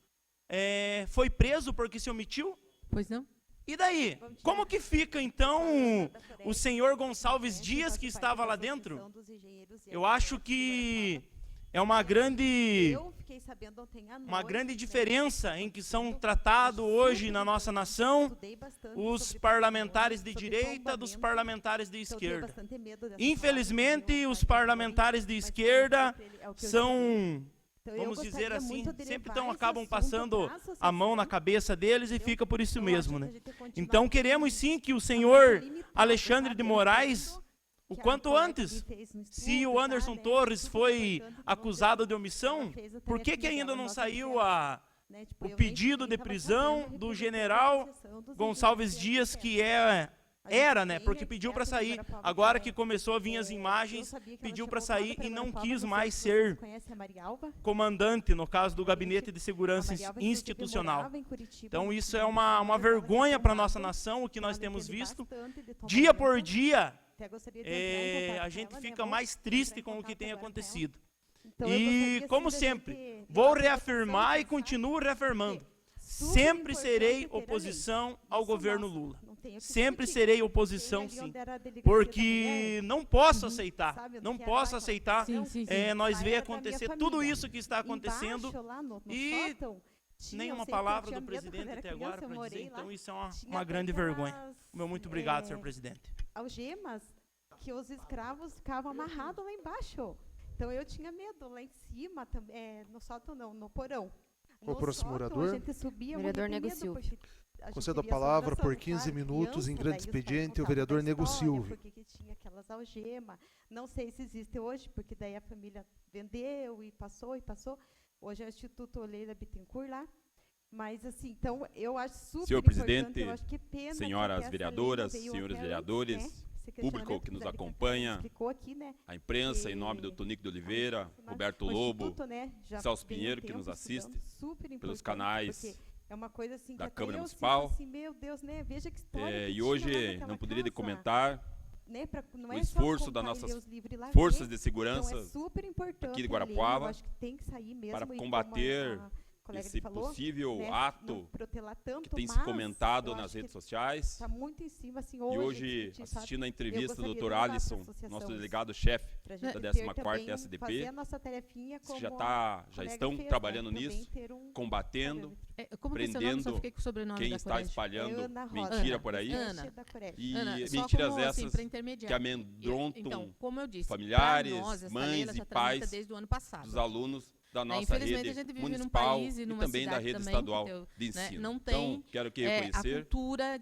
foi preso porque se omitiu? Pois não. E daí? Como que fica, então, o senhor Gonçalves Dias, que estava lá dentro? Eu acho que é uma grande diferença em que são tratados hoje na nossa nação os parlamentares de direita dos parlamentares de esquerda. Infelizmente, os parlamentares de esquerda são, vamos dizer assim, sempre acabam passando a mão na cabeça deles e fica por isso mesmo, né? Então queremos sim que o senhor Alexandre de Moraes, o quanto antes, se o Anderson Torres foi acusado de omissão, por que ainda não saiu o pedido de prisão do general Gonçalves Dias, que era, né? Porque pediu para sair. Agora que começou a vir as imagens, pediu para sair e não quis mais ser comandante, no caso do Gabinete de Segurança Institucional. Então isso é uma vergonha para a nossa nação, o que nós temos visto. Dia por dia, a gente fica mais triste com o que tem acontecido. E, como sempre, vou reafirmar e continuo reafirmando. Sempre serei oposição ao governo Lula. Sempre serei oposição, sim. Porque não posso aceitar. Não posso aceitar nós ver acontecer tudo isso que está acontecendo e nenhuma palavra do presidente até agora para dizer. Então isso é uma grande vergonha. Meu muito obrigado, senhor presidente. Algemas que os escravos ficavam amarrados lá embaixo. Então eu tinha medo lá em cima, no sótão não, no porão. O próximo orador? Vereador Nego Silva. Concedo a palavra por 15 minutos em grande expediente o vereador Nego Silva. Porque tinha aquelas algemas. Não sei se existe hoje, porque daí a família vendeu e passou. Hoje é o Instituto Oleira Bittencourt lá. Mas assim, então eu acho super Senhor presidente, eu acho que pena senhoras vereadoras, senhores vereadores, público que nos acompanha, aqui, né? a imprensa, em nome do Tonico de Oliveira, Roberto Lobo, né, Celso Pinheiro, que nos assiste pelos canais uma coisa, assim, da Câmara Municipal. Assim, meu Deus, né? Veja que história e hoje não poderia de comentar né, o esforço das nossas forças de segurança aqui de Guarapuava para combater esse possível ato que tem se comentado nas redes sociais. Assim, e hoje, assistindo a entrevista do Dr. Alisson, nosso delegado-chefe da 14ª SDP, que já estão trabalhando nisso, combatendo, prendendo quem está espalhando mentira por aí. E mentiras essas que amedrontam familiares, mães e pais dos alunos da nossa Infelizmente, rede a gente vive municipal num país e numa também da rede também, estadual de né, ensino. não tem então, quero aqui reconhecer,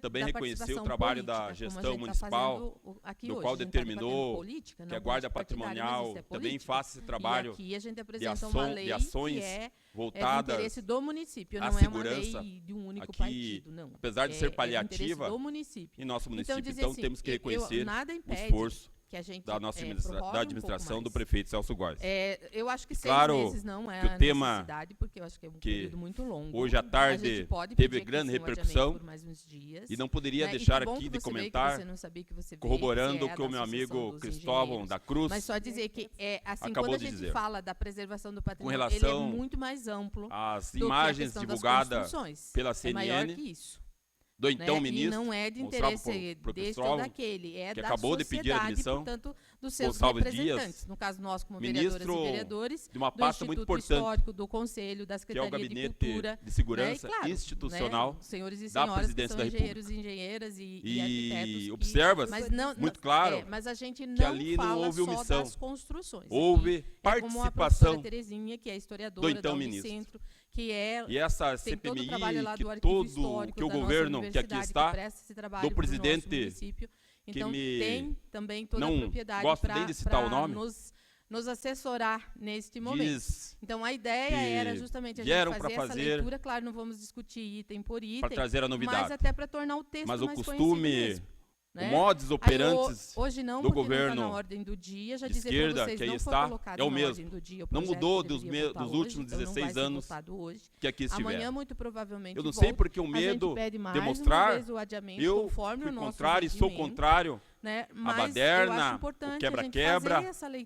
também reconhecer o trabalho da gestão municipal, do qual determinou que a Guarda Patrimonial também faça esse trabalho de ações voltadas do município, à não segurança é uma lei de um único aqui, partido, não. apesar de ser paliativa, em nosso município, então assim, temos que reconhecer o esforço que a gente, da nossa da administração do prefeito Celso Góes. Eu acho que 6 claro meses não é que o tema necessidade, porque eu acho que é um período muito longo. Hoje à tarde teve grande repercussão e não poderia deixar aqui de comentar, corroborando o que o meu amigo Cristóvão da Cruz mas só dizer que assim, acabou quando a de gente dizer. fala da preservação do patrimônio, Com relação ele é muito mais amplo às do imagens que a divulgadas pela CNN, é maior que isso. do então né? ministro, e não é de interesse deste ou daquele, é que da acabou de pedir a admissão, portanto, dos seus Gonçalves representantes. Dias, no caso nós, como ministro vereadoras e vereadores, de uma pasta do muito Instituto importante, Histórico, do Conselho, da Secretaria que é o Gabinete de Cultura, de Segurança né? E, claro, Institucional, né? Senhores e da senhoras Presidência que são da República. engenheiros e engenheiras e arquitetos. Observa muito claro mas a gente não que ali fala não houve só omissão, das construções. houve participação como a professora Terezinha, que é historiadora do então da ministro. Unicentro, que e essa tem todo o CPMI, trabalho lá que do arquivo todo histórico que o da governo nossa que aqui está, que presta esse trabalho do pro nosso presidente, município. Então, que tem também toda não a propriedade gosto nem de citar o nome, nos assessorar neste momento. Então, a ideia era justamente a gente fazer essa leitura. Claro, não vamos discutir item por item, para trazer a novidade, mas até para tornar o texto mas mais o costume, mesmo, né? o modus operantes hoje não, do governo não tá na ordem do dia, já de dizer esquerda, vocês, que aí não está, foi é o mesmo. Do dia, não mudou dos hoje, últimos 16 anos que aqui estiveram. Amanhã, muito provavelmente, eu não sei porque o medo de mostrar, eu fui contrário e sou contrário né? a baderna, o quebra-quebra,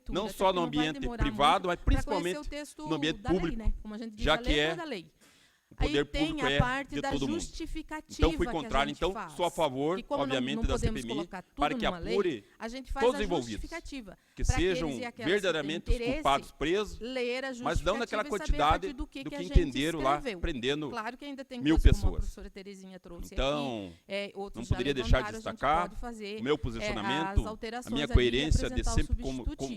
não só no ambiente privado, mas principalmente no ambiente público, lei, né? Como a gente diz, já que é o poder público de todo mundo. Então, fui contrário. Então, sou a favor, obviamente, da CPMI, para que apure todos os envolvidos, que sejam verdadeiramente os culpados presos, mas não naquela quantidade do que entenderam lá, prendendo 1000 pessoas. Então, não poderia deixar de destacar o meu posicionamento, a minha coerência de sempre,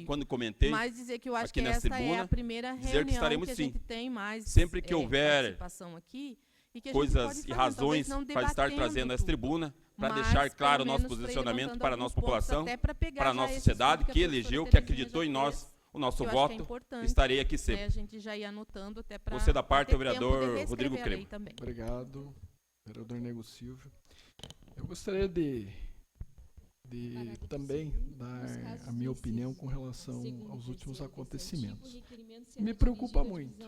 quando comentei aqui nessa tribuna, dizer que estaremos sim, sempre que houver aqui, coisas e razões para estar trazendo essa tribuna, para deixar claro o nosso posicionamento para a nossa população, para a nossa sociedade, que elegeu, que acreditou em nós, o nosso voto, estarei aqui sempre. A gente já ia anotando até para você da parte do vereador Rodrigo Crema. Obrigado, vereador Nego Silva. Eu gostaria de também dar a minha opinião com relação aos últimos acontecimentos. Me preocupa muito.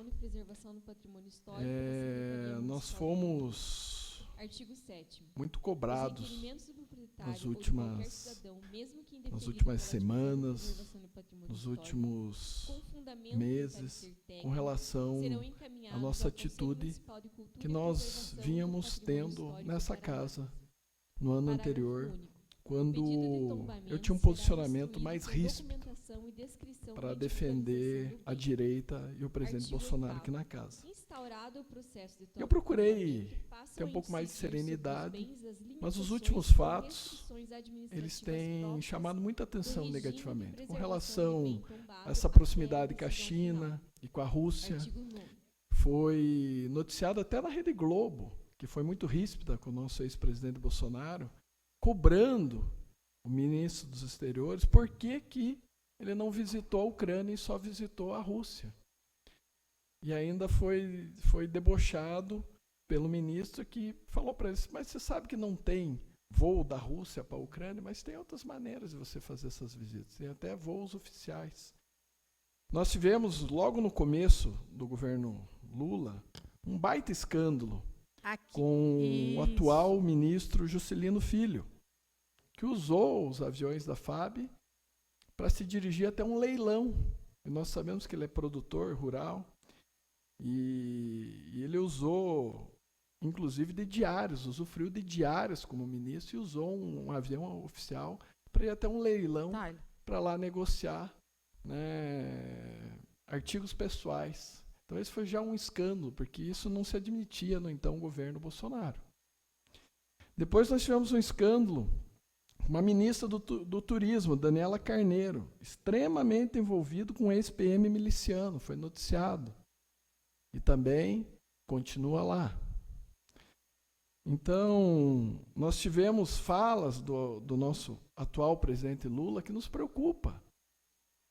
Nós fomos muito cobrados nas últimas semanas, nos últimos meses, com relação à nossa atitude que nós vínhamos tendo nessa casa no ano anterior, quando eu tinha um posicionamento mais ríspido para defender a direita e o presidente Bolsonaro aqui na casa. Eu procurei ter um pouco mais de serenidade, mas os últimos fatos, eles têm chamado muita atenção negativamente. Com relação a essa proximidade com a China e com a Rússia, foi noticiado até na Rede Globo, que foi muito ríspida com o nosso ex-presidente Bolsonaro, cobrando o ministro dos Exteriores por que ele não visitou a Ucrânia e só visitou a Rússia. E ainda foi debochado pelo ministro, que falou para eles, mas você sabe que não tem voo da Rússia para a Ucrânia, mas tem outras maneiras de você fazer essas visitas, tem até voos oficiais. Nós tivemos, logo no começo do governo Lula, um baita escândalo com o atual ministro Juscelino Filho, que usou os aviões da FAB para se dirigir até um leilão. E nós sabemos que ele é produtor rural, e ele usou, inclusive, de diários, usufruiu de diários como ministro e usou um avião oficial para ir até um leilão para lá negociar, né, artigos pessoais. Então esse foi já um escândalo, porque isso não se admitia no então governo Bolsonaro. Depois nós tivemos um escândalo, uma ministra do Turismo, Daniela Carneiro, extremamente envolvida com ex-PM miliciano, foi noticiado e também continua lá. Então, nós tivemos falas do nosso atual presidente Lula que nos preocupa.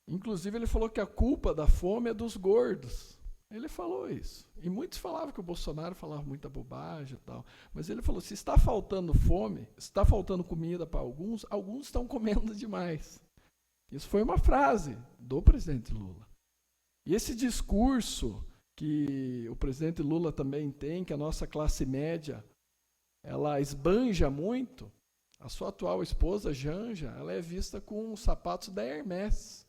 Inclusive, ele falou que a culpa da fome é dos gordos. Ele falou isso. E muitos falavam que o Bolsonaro falava muita bobagem e tal. Mas ele falou, se está faltando fome, se está faltando comida para alguns, alguns estão comendo demais. Isso foi uma frase do presidente Lula. E esse discurso que o presidente Lula também tem, que a nossa classe média, ela esbanja muito, a sua atual esposa, Janja, ela é vista com sapatos da Hermès.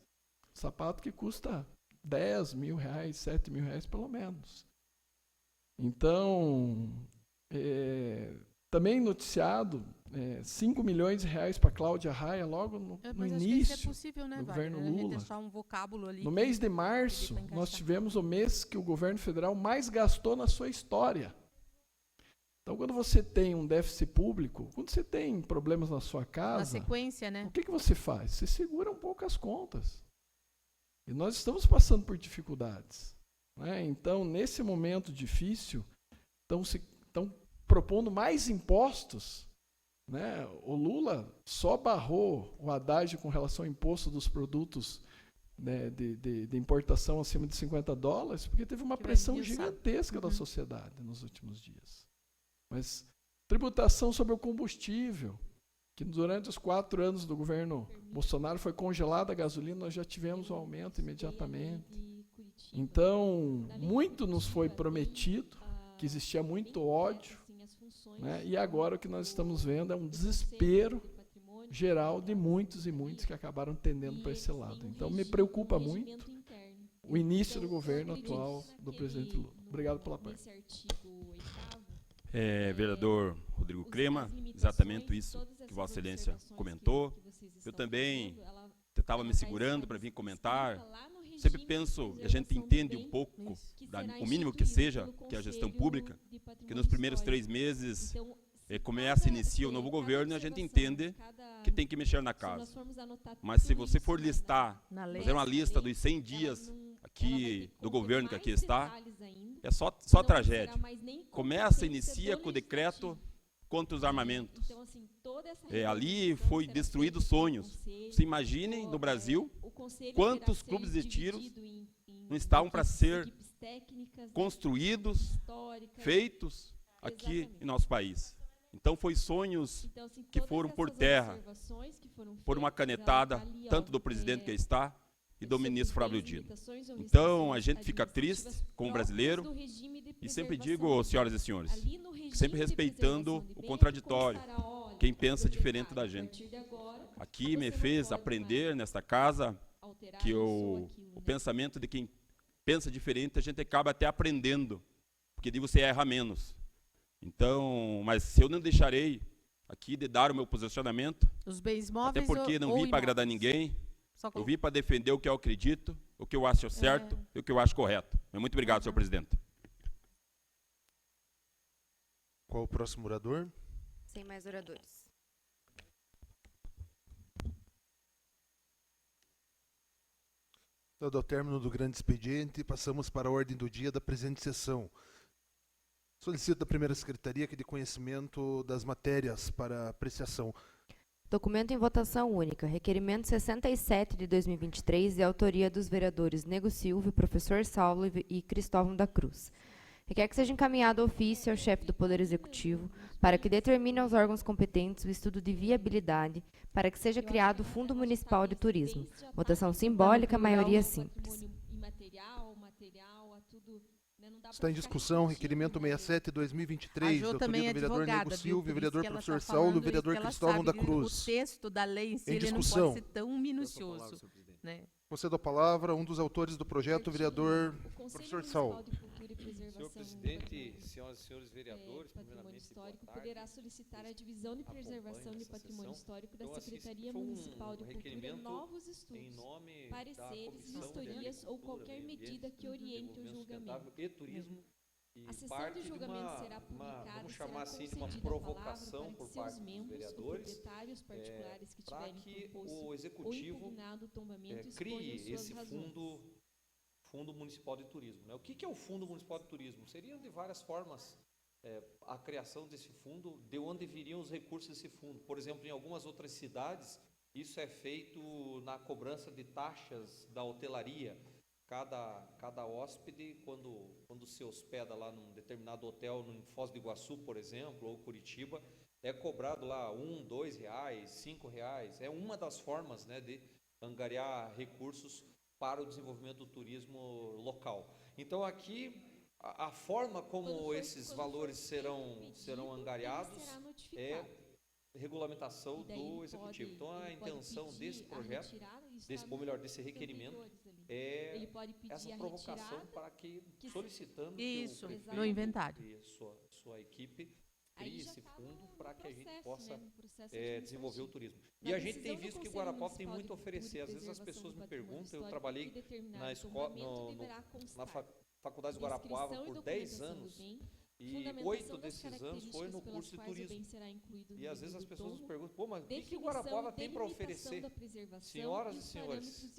Sapato que custa 10 mil reais, 7 mil reais pelo menos. Então, também noticiado, 5 milhões de reais para Cláudia Raia logo no início do governo Lula. Um vocábulo ali no mês de março, nós tivemos o mês que o governo federal mais gastou na sua história. Então, quando você tem um déficit público, quando você tem problemas na sua casa, na sequência, né? O que você faz? Você segura um pouco as contas. E nós estamos passando por dificuldades, né? Então, nesse momento difícil, estão propondo mais impostos, né? O Lula só barrou o Haddad com relação ao imposto dos produtos, né, de importação acima de $50, porque teve uma pressão gigantesca da sociedade nos últimos dias. Mas tributação sobre o combustível, que durante os 4 anos do governo Bolsonaro foi congelada a gasolina, nós já tivemos um aumento imediatamente. Então, muito nos foi prometido, que existia muito ódio, né? E agora o que nós estamos vendo é um desespero geral de muitos e muitos que acabaram tendendo para esse lado. Então, me preocupa muito o início do governo atual do presidente Lula. Obrigado pela parte. Vereador Rodrigo Crema, exatamente isso que Vossa Excelência comentou. Eu também estava me segurando para vir comentar. Sempre penso, a gente entende um pouco, o mínimo que seja, que é a gestão pública, que nos primeiros 3 meses inicia o novo governo e a gente entende que tem que mexer na casa. Mas se você for listar, fazer uma lista dos 100 dias aqui do governo que aqui está, é só tragédia. Inicia com o decreto contra os armamentos. Ali foi destruído sonhos. Você imaginem no Brasil quantos clubes de tiros não estavam para ser construídos, feitos aqui em nosso país. Então, foi sonhos que foram por terra, por uma canetada, tanto do presidente que está e do ministro Flávio Dino. Então, a gente fica triste como brasileiro e sempre digo, senhoras e senhores, sempre respeitando o contraditório, quem pensa diferente da gente. Aqui me fez aprender nesta casa que o pensamento de quem pensa diferente, a gente acaba até aprendendo, porque daí você erra menos. Então, mas eu não deixarei aqui de dar o meu posicionamento, os bens móveis, até porque não vim para agradar ninguém, eu vim para defender o que eu acredito, o que eu acho certo e o que eu acho correto. Muito obrigado, senhor presidente. Qual o próximo orador? Sem mais oradores. Dado ao término do grande expediente, passamos para a ordem do dia da presente sessão. Solicito da primeira secretaria que dê conhecimento das matérias para apreciação. Documento em votação única. Requerimento 67 de 2023, de autoria dos vereadores Nego Silva, Professor Saulo e Cristóvão da Cruz. Requer que seja encaminhado ofício ao chefe do Poder Executivo para que determine aos órgãos competentes o estudo de viabilidade para que seja criado o Fundo Municipal de Turismo. Votação simbólica, maioria simples. Está em discussão requerimento 67/2023, da autoria do vereador Nego Silva, vereador Professor Saulo e vereador Cristóvão da Cruz. O texto da lei em si ele não pode ser tão minucioso. Né? Concedo a palavra, um dos autores do projeto, o vereador Professor Saulo. Senhor presidente, senhoras e senhores vereadores, primeiramente, histórico poderá solicitar a divisão de preservação de patrimônio histórico da Secretaria Municipal de Cultura novos estudos, pareceres, vistorias ou qualquer medida que oriente o julgamento. A sessão de julgamento será publicada, vamos chamar assim de uma provocação por parte dos vereadores, para que o executivo crie esse fundo Fundo Municipal de Turismo. Né? O que é o Fundo Municipal de Turismo? Seriam de várias formas a criação desse fundo, de onde viriam os recursos desse fundo. Por exemplo, em algumas outras cidades, isso é feito na cobrança de taxas da hotelaria. Cada hóspede, quando se hospeda lá num determinado hotel, em Foz do Iguaçu, por exemplo, ou Curitiba, é cobrado lá R$1, R$2, R$5. É uma das formas, né, de angariar recursos para o desenvolvimento do turismo local. Então, aqui, a forma como esses valores serão angariados é regulamentação do Executivo. Então, a intenção desse projeto, desse requerimento, é essa provocação para que, solicitando isso, que o prefeito no inventário e sua equipe crie esse fundo para que a gente possa desenvolver o turismo. E a gente tem visto que Guarapuava tem muito a oferecer. Às vezes as pessoas me perguntam, eu trabalhei na escola, na Faculdade de Guarapuava por 10 anos, e 8 desses anos foi no curso de turismo. E às vezes as pessoas me perguntam, pô, mas o que Guarapuava tem para oferecer? Senhoras e senhores,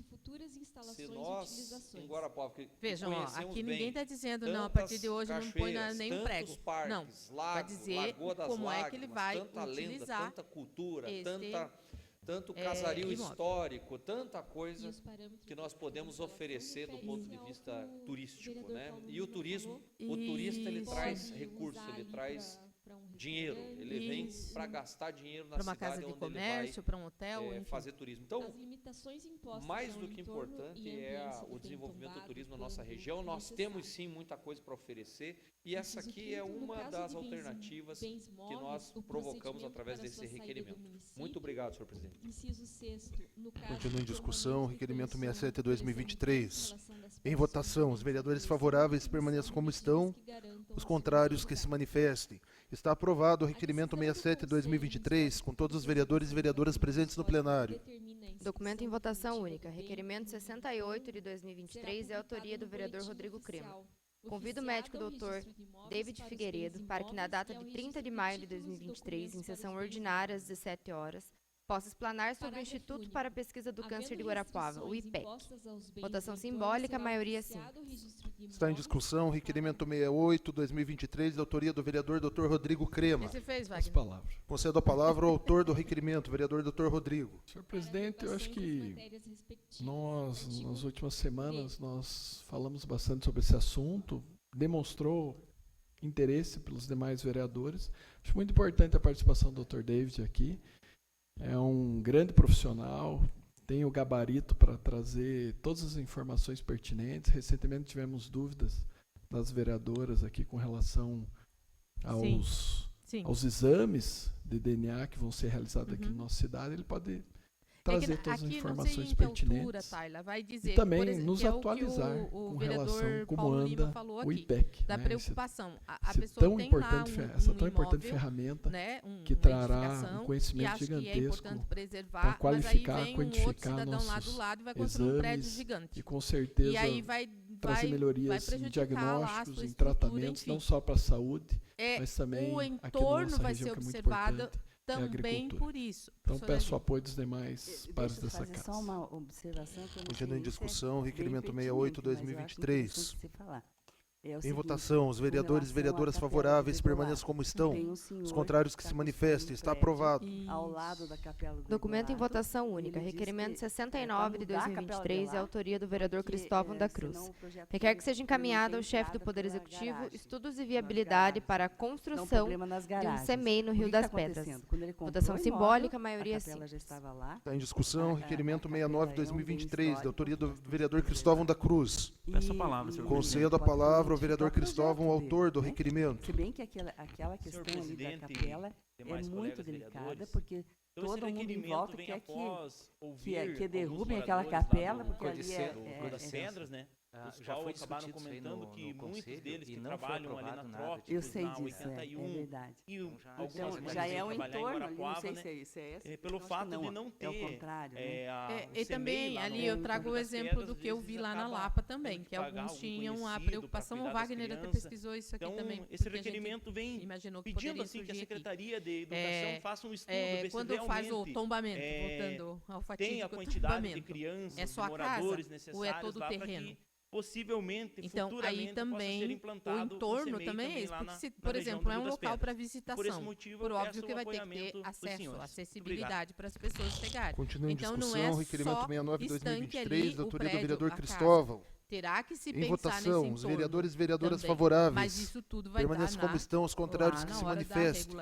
se nós em Guarapuava, vejam, aqui ninguém está dizendo, não, a partir de hoje não põe nenhum prego. Parques, não, vai dizer como é que ele vai utilizar tanta cultura, tanto casario histórico, tanta coisa que nós podemos oferecer do ponto de vista turístico, né? E o turismo, o turista, ele traz recursos, ele traz dinheiro, ele vem para gastar dinheiro na cidade, casa de comércio, para um hotel, fazer turismo. Então, mais do que importante é o desenvolvimento do turismo na nossa região. Nós temos sim muita coisa para oferecer, e essa aqui é uma das alternativas que nós provocamos através desse requerimento. Muito obrigado, senhor presidente. Continua em discussão, requerimento 67/2023. Em votação, os vereadores favoráveis permaneçam como estão, os contrários que se manifestem. Está aprovado o requerimento 67/2023, com todos os vereadores e vereadoras presentes no plenário. Documento em votação única. Requerimento 68 de 2023 é autoria do vereador Rodrigo Crema. Convido o médico doutor David Figueiredo para que na data de 30 de maio de 2023, em sessão ordinária às 17 horas, possa explanar sobre o Instituto para a Pesquisa do Câncer de Guarapuava, o IPEC. Votação simbólica, maioria simples. Está em discussão o requerimento 68/2023, de autoria do vereador Dr. Rodrigo Crema. Você fez, As palavras. Concedo a palavra ao autor do requerimento, vereador Dr. Rodrigo. Senhor presidente, eu acho que nós, nas últimas semanas, nós falamos bastante sobre esse assunto, demonstrou interesse pelos demais vereadores. Acho muito importante a participação do Dr. David aqui. É um grande profissional, tem o gabarito para trazer todas as informações pertinentes. Recentemente tivemos dúvidas das vereadoras aqui com relação aos exames de DNA que vão ser realizados aqui na nossa cidade. Ele pode trazer todas as informações pertinentes vai dizer, e também exemplo, nos atualizar com relação a como anda o IPEC. Da preocupação. A pessoa tem lá essa tão importante ferramenta, né, que trará um conhecimento gigantesco para qualificar, quantificar nossos exames e com certeza trazer melhorias em diagnósticos, em tratamentos, não só para a saúde, mas também aqui na nossa região, que é muito importante. Também por isso. Então peço o apoio dos demais pares dessa casa. Só uma observação. Continua em discussão, requerimento 68/2023. Em votação, os vereadores e vereadoras favoráveis permaneçam como estão. Os contrários que se manifestem. Está aprovado. Documento em votação única. Requerimento 69 de 2023 é autoria do vereador Cristóvão da Cruz. Requer que seja encaminhado ao chefe do Poder Executivo estudos de viabilidade para a construção de um CEMEI no Rio das Pedras. Votação simbólica, maioria simples. Está em discussão, requerimento 69/2023, de autoria do vereador Cristóvão da Cruz. Peço a palavra, senhor presidente. Concedo a palavra ao vereador Cristóvão, autor do requerimento. Se bem que aquela questão ali da capela é muito delicada, porque todo mundo em volta quer que derrubem aquela capela, porque ali das Cedras, né? Já foi acabaram comentando que muitos deles que trabalham ali na Trópicos, eu sei disso, é verdade. E então, já é um entorno ali, não sei se é isso. Pelo fato de não ter. É o contrário. E também, ali eu trago o exemplo do que eu vi lá na Lapa também, que alguns tinham a preocupação, o Wagner até pesquisou isso aqui também. Esse requerimento vem pedindo assim que a Secretaria de Educação faça um estudo, ver quando se faz o tombamento, voltando ao fatídico tem a quantidade de crianças, é só a moradores casa, necessários ou é todo o lá terreno? que possivelmente, então, futuramente, aí também, possa ser implantado o entorno também é isso, porque se, por exemplo, é um local para visitação, por esse motivo, por óbvio que vai ter que ter acesso, acessibilidade para as pessoas chegarem. Continua em então, discussão, não é requerimento 69/2023, da autoria do vereador casa. Cristóvão. Terá que se em pensar votação, nesse os vereadores e vereadoras também. favoráveis. Mas isso tudo vai permaneçam como estão, os contrários que se manifestem.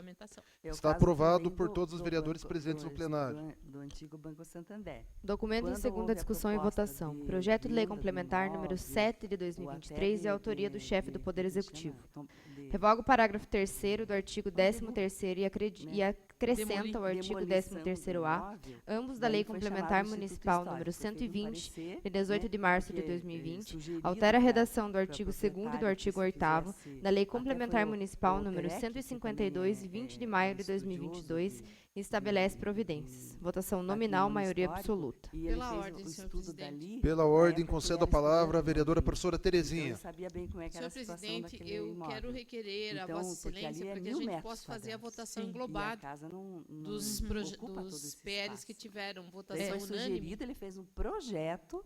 Está caso aprovado por do- todos os do vereadores banco- presentes no plenário. Do antigo Banco Santander. Documento em Quando segunda houve a discussão e proposta votação. de Projeto de lei venda do complementar número imóvel, 7 de ou 2023 até e autoria do chefe do Poder como chama? Executivo. Então, Revoga o parágrafo 3º do artigo 13º e acrescenta o artigo demolição 13º-A, do imóvel, ambos da daí Lei foi Complementar chamado Instituto Municipal Histórico. número Foi feito um 120, parecer, de 18 de março de porque, 2020, sugerido altera a pra- redação do pra artigo 2º e do proprietário artigo que se 8º fizesse- da Lei até Complementar foi o Municipal PREC, número que 152, de 20 de maio de estudioso 2022, de- e estabelece providências. Votação nominal, patrimônio maioria histórico, absoluta. e ele Pela fez ordem, o senhor estudo presidente. dali, Pela na ordem, época concedo ele a palavra à estudante, vereadora professora então Terezinha. ele sabia bem como é que era Senhor a situação presidente, daquele eu imóvel. quero requerer a Então, Vossa porque ali Excelência é para que a 1000 gente metros possa fazer a quadrados. votação Sim. englobada E a casa não dos, ocupa todo dos esse PLs que espaço. tiveram Ele votação foi unânime. sugerido, ele fez um projeto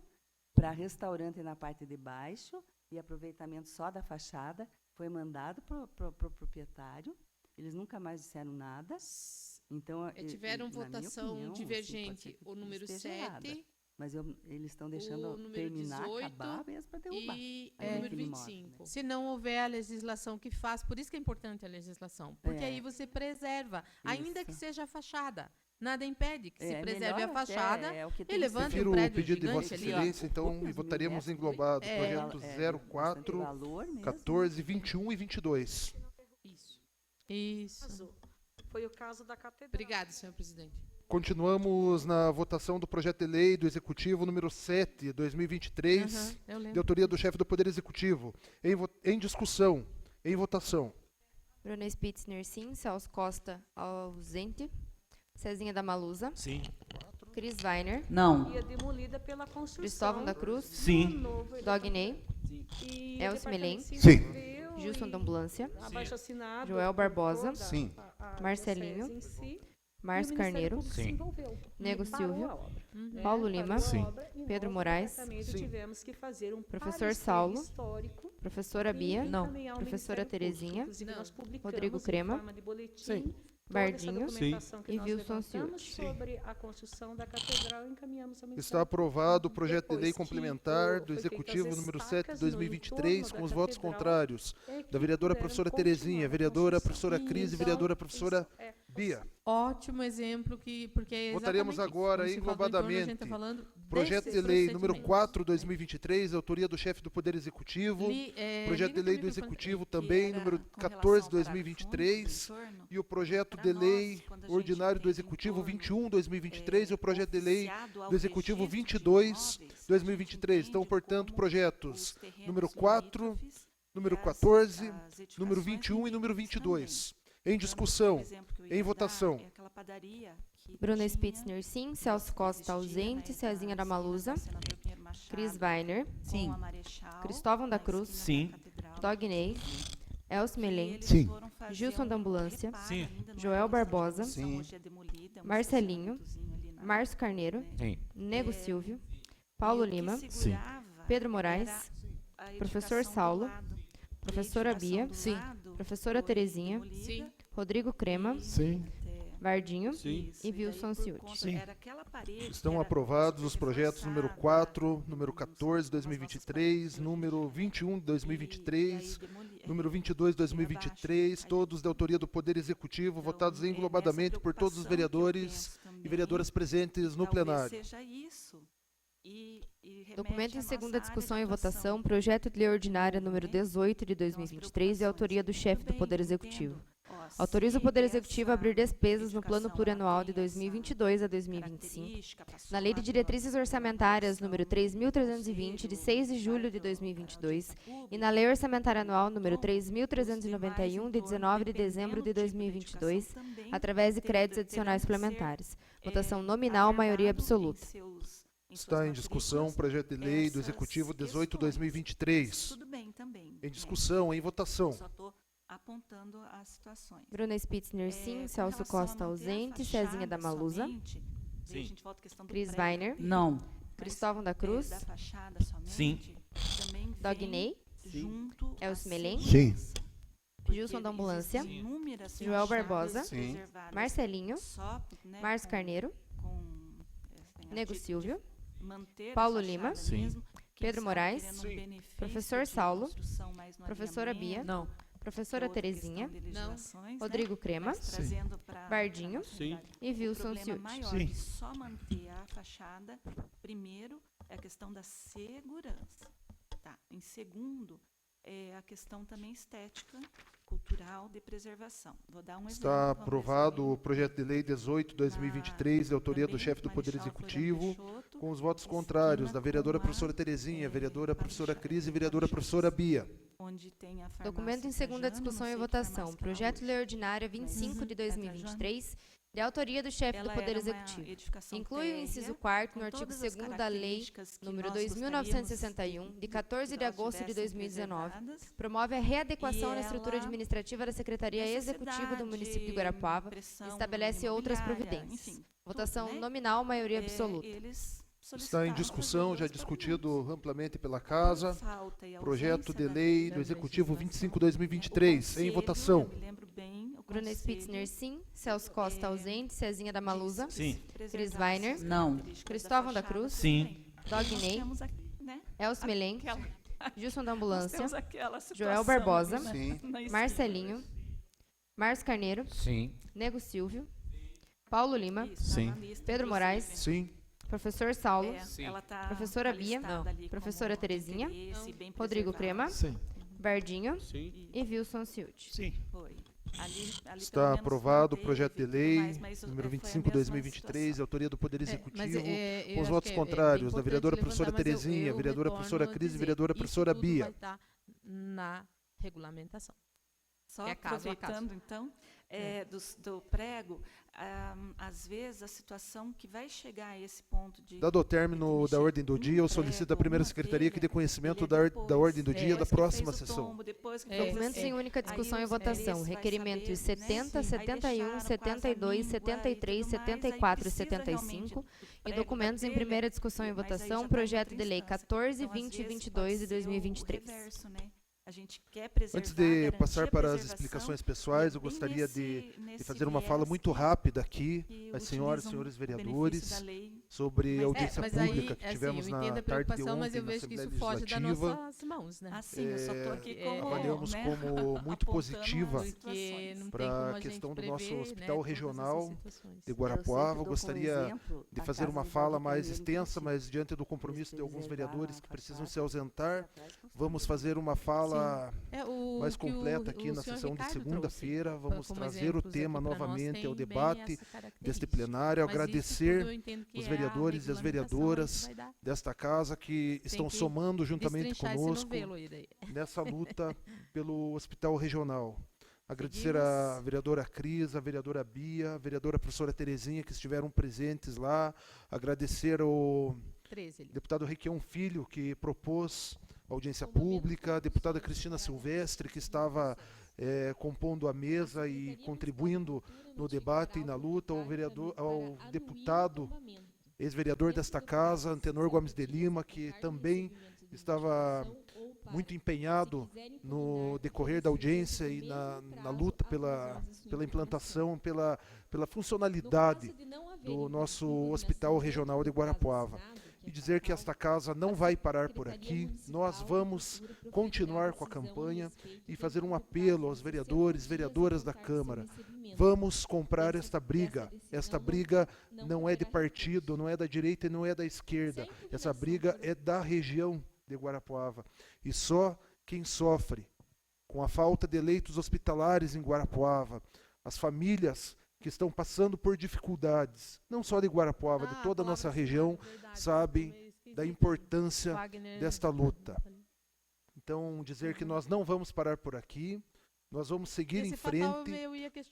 para restaurante na parte de baixo e aproveitamento só da fachada. Foi mandado para o proprietário. Eles nunca mais disseram nada. Então, Tiveram na minha votação opinião, divergente assim, pode ser o que número esteja 7, errada, mas eles estão o deixando número terminar, 18 acabar mesmo para derrubar. e o aquele número imóvel, 25. né? Se não houver a legislação que faz, por isso que é importante a legislação, porque É. aí você preserva, ainda que Isso. seja a fachada. Nada impede que se É, preserve melhor a fachada até, é o que e tem levante Prefiro um o prédio pedido de gigante Vossa ali. Excelência, então, e Poucas votaríamos mil englobado. É, Projetos bastante 04, valor mesmo. 14, 21 e 22. Isso. Foi o caso da catedral. Obrigada, senhor presidente. Continuamos na votação do projeto de lei do Executivo número 7, 2023, Eu lembro. de autoria do chefe do Poder Executivo. Em discussão, em votação. Bruno Spitzner, sim. Celso Costa, ausente. Cezinha da Maluza. Sim. Cris Weiner. Não. E é demolida pela construção. Cristóvão da Cruz. Sim. do novo Dogney. E o Elcio Departamento Melém. Civil Sim. viu Gilson e da Ambulância. abaixo-assinado Joel por Barbosa. toda Sim. a Marcelinho. diocese em si. Márcio E o Ministério Carneiro. Público se Sim. envolveu e Nego parou Silvio. a obra, né? Paulo Parou Lima. a Sim. obra e Pedro nós, Moraes. no departamento, Sim. tivemos que fazer um Professor parecer Saulo. histórico Professora e Bia. encaminhar ao Professora Ministério Público. Terezinha. Inclusive, nós publicamos Rodrigo em Crema. forma de boletim Sim. toda essa Bardinho. documentação que E nós Wilson levantamos Ciuti. sobre a construção da catedral e encaminhamos ao Ministério Está aprovado o projeto de lei Depois que complementar do foi Executivo feitas número estacas 7 de 2023, no com os entorno votos da catedral, contrários da vereadora puderam professora continuar Terezinha, a vereadora construção. professora Cris e Então, vereadora professora isso é Bia. Ótimo exemplo, porque é Votaremos exatamente agora isso. Quando se fala do entorno, a gente tá englobadamente falando Projeto desses de lei número procedimentos. 4 de 2023, autoria do chefe do Poder Executivo. Projeto de liga lei pro do microfone. Executivo também, número 14 de 2023. E o projeto de lei ordinário do Executivo 21 de 2023 e o projeto de lei do Executivo 22 de 2023. Então, portanto, projetos número 4, número 14, número 21 e número 22. Em discussão, em votação. Bruno Spitzner, sim. Celso Costa, ausente. Cezinha da Maluza. Cris Weiner. Sim. Cristóvão da Cruz. Sim. Dogney. Elcio Melém. Sim. Gilson da Ambulância. Sim. Joel Barbosa. Sim. Marcelinho. Márcio Carneiro. Sim. Nego Silvio. Paulo Lima. Sim. Pedro Moraes. Professor Saulo. Professora Bia. Sim. Professora Terezinha. Sim. Rodrigo Crema. Sim. Vardinho. Sim. E Wilson Ciuti. Sim. Estão aprovados os projetos número 4, número 14 de 2023, número 21 de 2023, número 22 de 2023, todos de autoria do Poder Executivo, votados englobadamente por todos os vereadores e vereadoras presentes no plenário. Documento em segunda discussão e votação, projeto de lei ordinária número 18 de 2023 e autoria do chefe do Poder Executivo. Autoriza o Poder Executivo a abrir despesas no Plano Plurianual de 2022 a 2025, na Lei de Diretrizes Orçamentárias número 3.320, de 6 de julho de 2022, e na Lei Orçamentária Anual número 3.391, de 19 de dezembro de 2022, através de créditos adicionais suplementares. Votação nominal, maioria absoluta. Está em discussão o projeto de lei do Executivo 18/2023. Em discussão, em votação. Apontando as situações. Bruna Spitzner, sim. Celso Costa, ausente. Cezinha da Maluza. Sim. Cris Weiner. Não. Cristóvão da Cruz. Sim. Dogney, Elsmelen, Sim. Gilson da Ambulância, Joel Barbosa, Marcelinho, Márcio Carneiro, Nego Silvio, Paulo Lima, Pedro Moraes, Professor Saulo, Professora Bia, Professora Terezinha, Rodrigo Crema, Bardinho e Wilson Ciuti. Só manter a fachada, primeiro, é a questão da segurança. Tá. Em segundo, é a questão também estética, cultural, de preservação. Vou dar um exemplo. Está aprovado o projeto de lei 18/2023, de autoria do chefe do Poder Executivo, com os votos contrários da vereadora professora Terezinha, vereadora professora Cris e vereadora professora Bia. Documento em segunda discussão e votação. Projeto de lei ordinária 25 de 2023, de autoria do chefe do Poder Executivo. Inclui o inciso 4º no artigo 2º da Lei nº 2.961, de 14 de agosto de 2019, promove a readequação na estrutura administrativa da Secretaria Executiva do município de Guarapuava e estabelece outras providências. Votação nominal, maioria absoluta. Está em discussão, já discutido amplamente pela Casa, projeto de lei do Executivo 25/2023, em votação. Bruna Spitzner, sim. Celso Costa, ausente. Cezinha da Malusa. Sim. Cris Weiner. Não. Cristóvão da Cruz. Sim. Dogney. Elsmelen. Gilson da Ambulância. Joel Barbosa. Sim. Marcelinho. Márcio Carneiro. Sim. Nego Silvio. Paulo Lima. Sim. Pedro Moraes. Sim. Professor Saulo. Sim. Professora Bia. Professora Terezinha. Rodrigo Crema. Sim. Bardinho. Sim. E Wilson Ciuti. Sim. Está aprovado o projeto de lei número 25/2023, de autoria do Poder Executivo, com os votos contrários da vereadora professora Terezinha, vereadora professora Cris e vereadora professora Bia. Na regulamentação. Só aproveitando, então, do prego, às vezes a situação que vai chegar a esse ponto de... Dado o término da ordem do dia, eu solicito à primeira secretaria que dê conhecimento da ordem do dia da próxima sessão. Documentos em única discussão e votação. Requerimentos 70, 71, 72, 73, 74 e 75. E documentos em primeira discussão e votação. Projeto de lei 14, 20 e 22 de 2023. Antes de passar para as explicações pessoais, eu gostaria de fazer uma fala muito rápida aqui às senhoras e senhores vereadores sobre a audiência pública que tivemos na tarde de ontem mas eu vejo que isso foge das nossas mãos, né? Eu só estou aqui como... Avaliamos como muito positiva para a questão do nosso hospital regional de Guarapuava. Eu gostaria de fazer uma fala mais extensa, mas diante do compromisso de alguns vereadores que precisam se ausentar, vamos fazer uma fala mais completa aqui na sessão de segunda-feira. Vamos trazer o tema novamente ao debate deste plenário, agradecer os vereadores e as vereadoras desta casa que estão somando juntamente conosco nessa luta pelo hospital regional. Agradecer a vereadora Cris, a vereadora Bia, a vereadora professora Terezinha que estiveram presentes lá. Agradecer ao deputado Requião Filho que propôs audiência pública, a deputada Cristina Silvestre, que estava compondo a mesa e contribuindo no debate e na luta, ao deputado, ex-vereador desta casa, Antenor Gomes de Lima, que também estava muito empenhado no decorrer da audiência e na luta pela implantação, pela funcionalidade do nosso Hospital Regional de Guarapuava. E dizer que esta casa não vai parar por aqui. Nós vamos continuar com a campanha e fazer um apelo aos vereadores, vereadoras da Câmara. Vamos comprar esta briga. Esta briga não é de partido, não é da direita e não é da esquerda. Essa briga é da região de Guarapuava. E só quem sofre com a falta de leitos hospitalares em Guarapuava, as famílias que estão passando por dificuldades, não só de Guarapuava, de toda a nossa região, sabem da importância desta luta. Então, dizer que nós não vamos parar por aqui, nós vamos seguir em frente,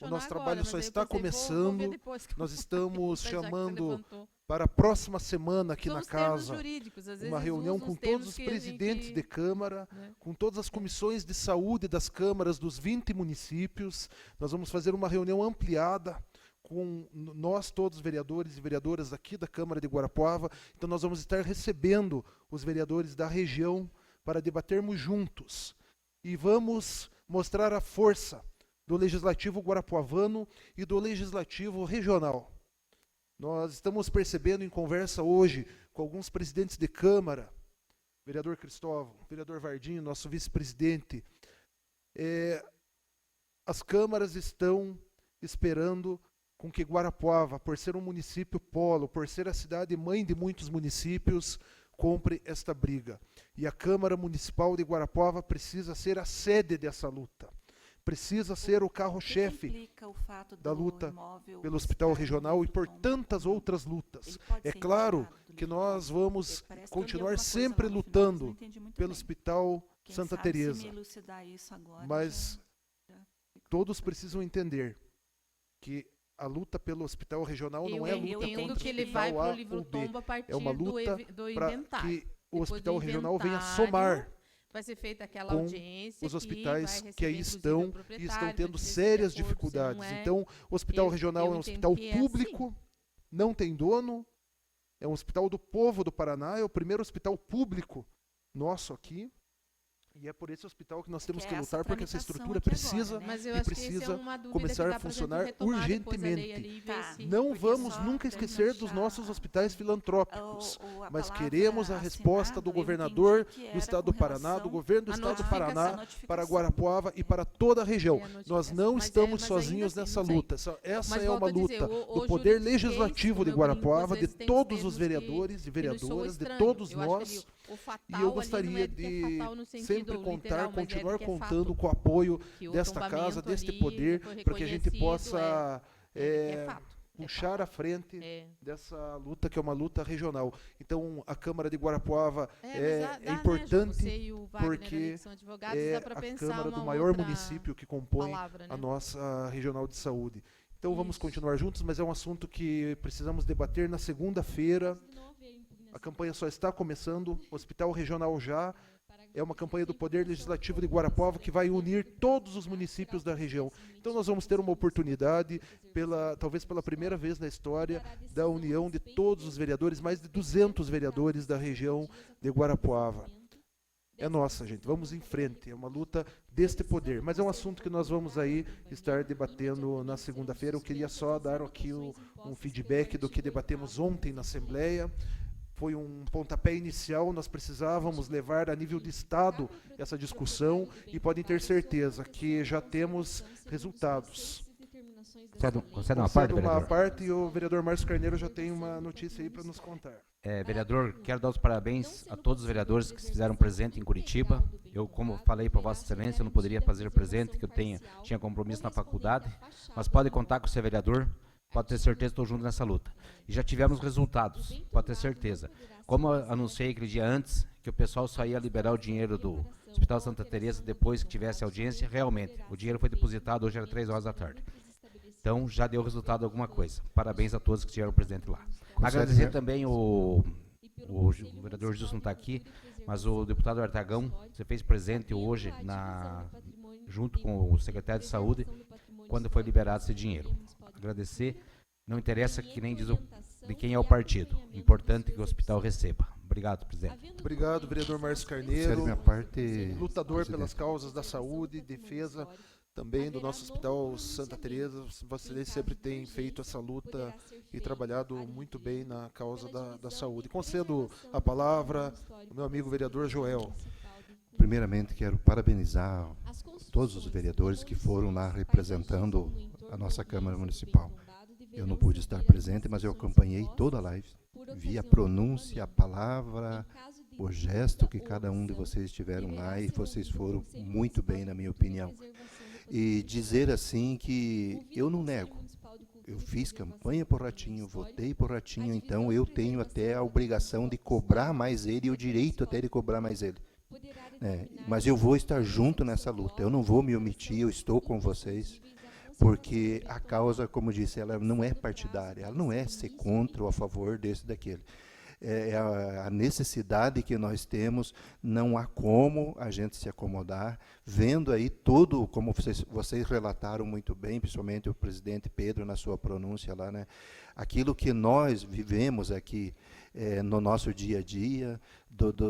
o nosso trabalho só está começando, nós estamos chamando para a próxima semana aqui na casa uma reunião com todos os presidentes de Câmara, com todas as comissões de saúde das câmaras dos 20 municípios. Nós vamos fazer uma reunião ampliada com nós todos, vereadores e vereadoras aqui da Câmara de Guarapuava. Então nós vamos estar recebendo os vereadores da região para debatermos juntos e vamos mostrar a força do Legislativo guarapuavano e do Legislativo regional. Nós estamos percebendo em conversa hoje com alguns presidentes de Câmara, vereador Cristóvão, vereador Vardinho, nosso vice-presidente, as câmaras estão esperando com que Guarapuava, por ser um município polo, por ser a cidade mãe de muitos municípios, compre esta briga. E a Câmara Municipal de Guarapuava precisa ser a sede dessa luta. Precisa ser o carro-chefe da luta pelo Hospital Regional e por tantas outras lutas. É claro que nós vamos continuar sempre lutando pelo Hospital Santa Teresa, mas todos precisam entender que a luta pelo Hospital Regional não é luta contra o Hospital A ou B. É uma luta para que o Hospital Regional venha somar vai ser feita aquela com audiência os hospitais que aí estão e estão tendo sérias dificuldades. Então, o Hospital Regional é um hospital público, não tem dono, é um hospital do povo do Paraná, é o primeiro hospital público nosso aqui. E é por esse hospital que nós temos que lutar, porque essa estrutura precisa e precisa começar a funcionar urgentemente. Não vamos nunca esquecer dos nossos hospitais filantrópicos, mas queremos a resposta do governador do Estado do Paraná, do governo do Estado do Paraná, para Guarapuava e para toda a região. Nós não estamos sozinhos nessa luta. Essa é uma luta do Poder Legislativo de Guarapuava, de todos os vereadores e vereadoras, de todos nós. E eu gostaria de sempre continuar contando com o apoio desta casa, deste poder, para que a gente possa puxar à frente dessa luta, que é uma luta regional. Então, a Câmara de Guarapuava é importante porque é a Câmara do maior município que compõe a nossa Regional de Saúde. Então, vamos continuar juntos, mas é um assunto que precisamos debater na segunda-feira. A campanha só está começando, o Hospital Regional já é uma campanha do Poder Legislativo de Guarapuava que vai unir todos os municípios da região. Então nós vamos ter uma oportunidade, talvez pela primeira vez na história, da união de todos os vereadores, mais de 200 vereadores da região de Guarapuava. É nossa, gente, vamos em frente, é uma luta deste poder, mas é um assunto que nós vamos aí estar debatendo na segunda-feira. Eu queria só dar aqui um feedback do que debatemos ontem na Assembleia. Foi um pontapé inicial, nós precisávamos levar a nível de Estado essa discussão e podem ter certeza que já temos resultados. Concede uma parte, vereador? Uma parte e o vereador Márcio Carneiro já tem uma notícia aí para nos contar. Vereador, quero dar os parabéns a todos os vereadores que se fizeram presente em Curitiba. Eu, como falei para Vossa Excelência, eu não poderia fazer presente, que eu tinha compromisso na faculdade, mas pode contar com o seu vereador. Pode ter certeza que estou junto nessa luta. E já tivemos resultados, pode ter certeza. Como eu anunciei aquele dia antes, que o pessoal só ia liberar o dinheiro do Hospital Santa Teresa depois que tivesse audiência, realmente, o dinheiro foi depositado, hoje era 3 horas da tarde. Então, já deu resultado alguma coisa. Parabéns a todos que estiveram presentes lá. Agradecer também o vereador Gilson está aqui, mas o deputado Artagão, você fez presente hoje, junto com o secretário de Saúde, quando foi liberado esse dinheiro. Agradecer, não interessa que nem diz de quem é o partido, importante que o hospital receba. Obrigado, presidente. Obrigado, vereador Márcio Carneiro, minha parte, lutador pelas causas da saúde, defesa também do nosso Hospital Santa Teresa. Vocês sempre têm feito essa luta e trabalhado muito bem na causa da saúde. Concedo a palavra ao meu amigo vereador Joel. Primeiramente, quero parabenizar todos os vereadores que foram lá representando a nossa Câmara Municipal. Eu não pude estar presente, mas eu acompanhei toda a live. Vi a pronúncia, a palavra, o gesto que cada um de vocês tiveram lá e vocês foram muito bem, na minha opinião. E dizer assim que eu não nego. Eu fiz campanha por Ratinho, votei por Ratinho, então eu tenho até a obrigação de cobrar mais ele e o direito até de cobrar mais ele. Mas eu vou estar junto nessa luta, eu não vou me omitir, eu estou com vocês, porque a causa, como disse, ela não é partidária, ela não é ser contra ou a favor desse daquele. É a necessidade que nós temos, não há como a gente se acomodar, vendo aí tudo, como vocês relataram muito bem, principalmente o presidente Pedro na sua pronúncia lá, né? Aquilo que nós vivemos aqui, no nosso dia a dia,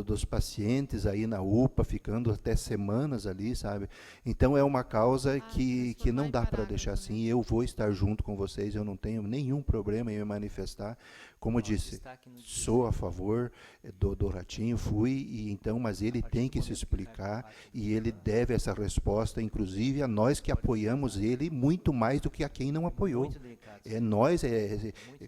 dos pacientes aí na UPA, ficando até semanas ali, sabe? Então é uma causa que não dá para deixar assim. Eu vou estar junto com vocês, eu não tenho nenhum problema em me manifestar. Como eu disse, sou a favor do Ratinho, mas ele tem que se explicar e ele deve essa resposta, inclusive a nós que apoiamos ele, muito mais do que a quem não apoiou. Nós,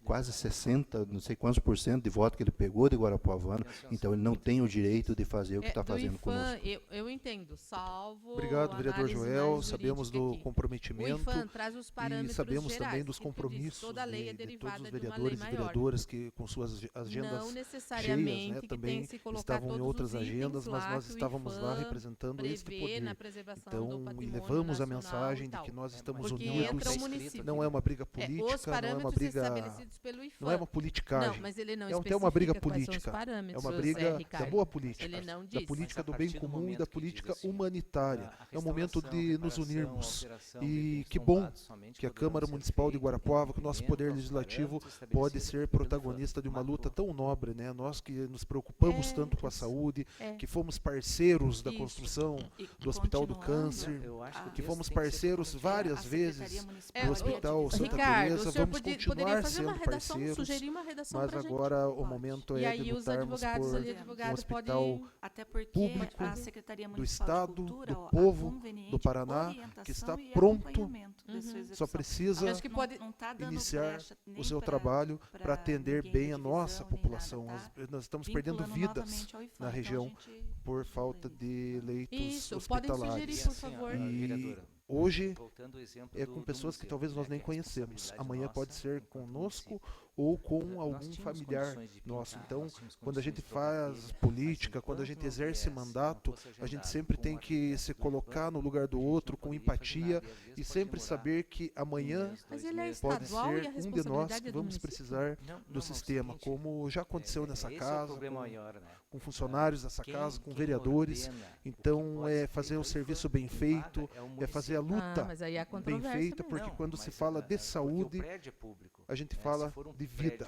quase 60, não sei quantos % de voto que ele pegou de Guarapuavana, então ele não tem o direito de fazer o que está fazendo conosco. Eu entendo, salvo. Obrigado, vereador Joel, sabemos do comprometimento. O IFAM traz os parâmetros e sabemos gerais, também dos compromissos toda a lei é de todos os derivada vereadores de e uma lei veredoras que com suas agendas não necessariamente cheias, também estavam em outras agendas, mas nós estávamos lá representando este poder. Então, levamos a mensagem de que nós estamos unidos. Não é uma briga política, não é uma briga, não é uma politicagem. Não, mas ele não é até uma briga política. É uma briga da boa política, da política do bem comum e da política humanitária. É o momento de nos unirmos. E que bom que a Câmara Municipal de Guarapuava, que o nosso poder legislativo pode ser protagonista de uma luta tão nobre, né? Nós que nos preocupamos tanto com a saúde, que fomos parceiros da construção do Hospital do Câncer, que fomos parceiros várias vezes do Hospital Santa Teresa, vamos continuar sendo parceiros, mas agora o momento é de lutarmos por um hospital público do Estado, do povo do Paraná, que está pronto, só precisa iniciar o seu trabalho para atender bem a nossa população. Nós estamos perdendo vidas na região por falta de leitos hospitalares. Por favor. E hoje é com pessoas que talvez nós nem conhecemos. Amanhã pode ser conosco ou com algum familiar nosso. Então, quando a gente faz política, quando a gente exerce mandato, a gente sempre tem que se colocar no lugar do outro com empatia e sempre saber que amanhã pode ser um de nós que vamos precisar do sistema, como já aconteceu nessa casa, com funcionários dessa casa, com vereadores. Então, é fazer o serviço bem feito, é fazer a luta bem feita, porque quando se fala de saúde, a gente fala de vida.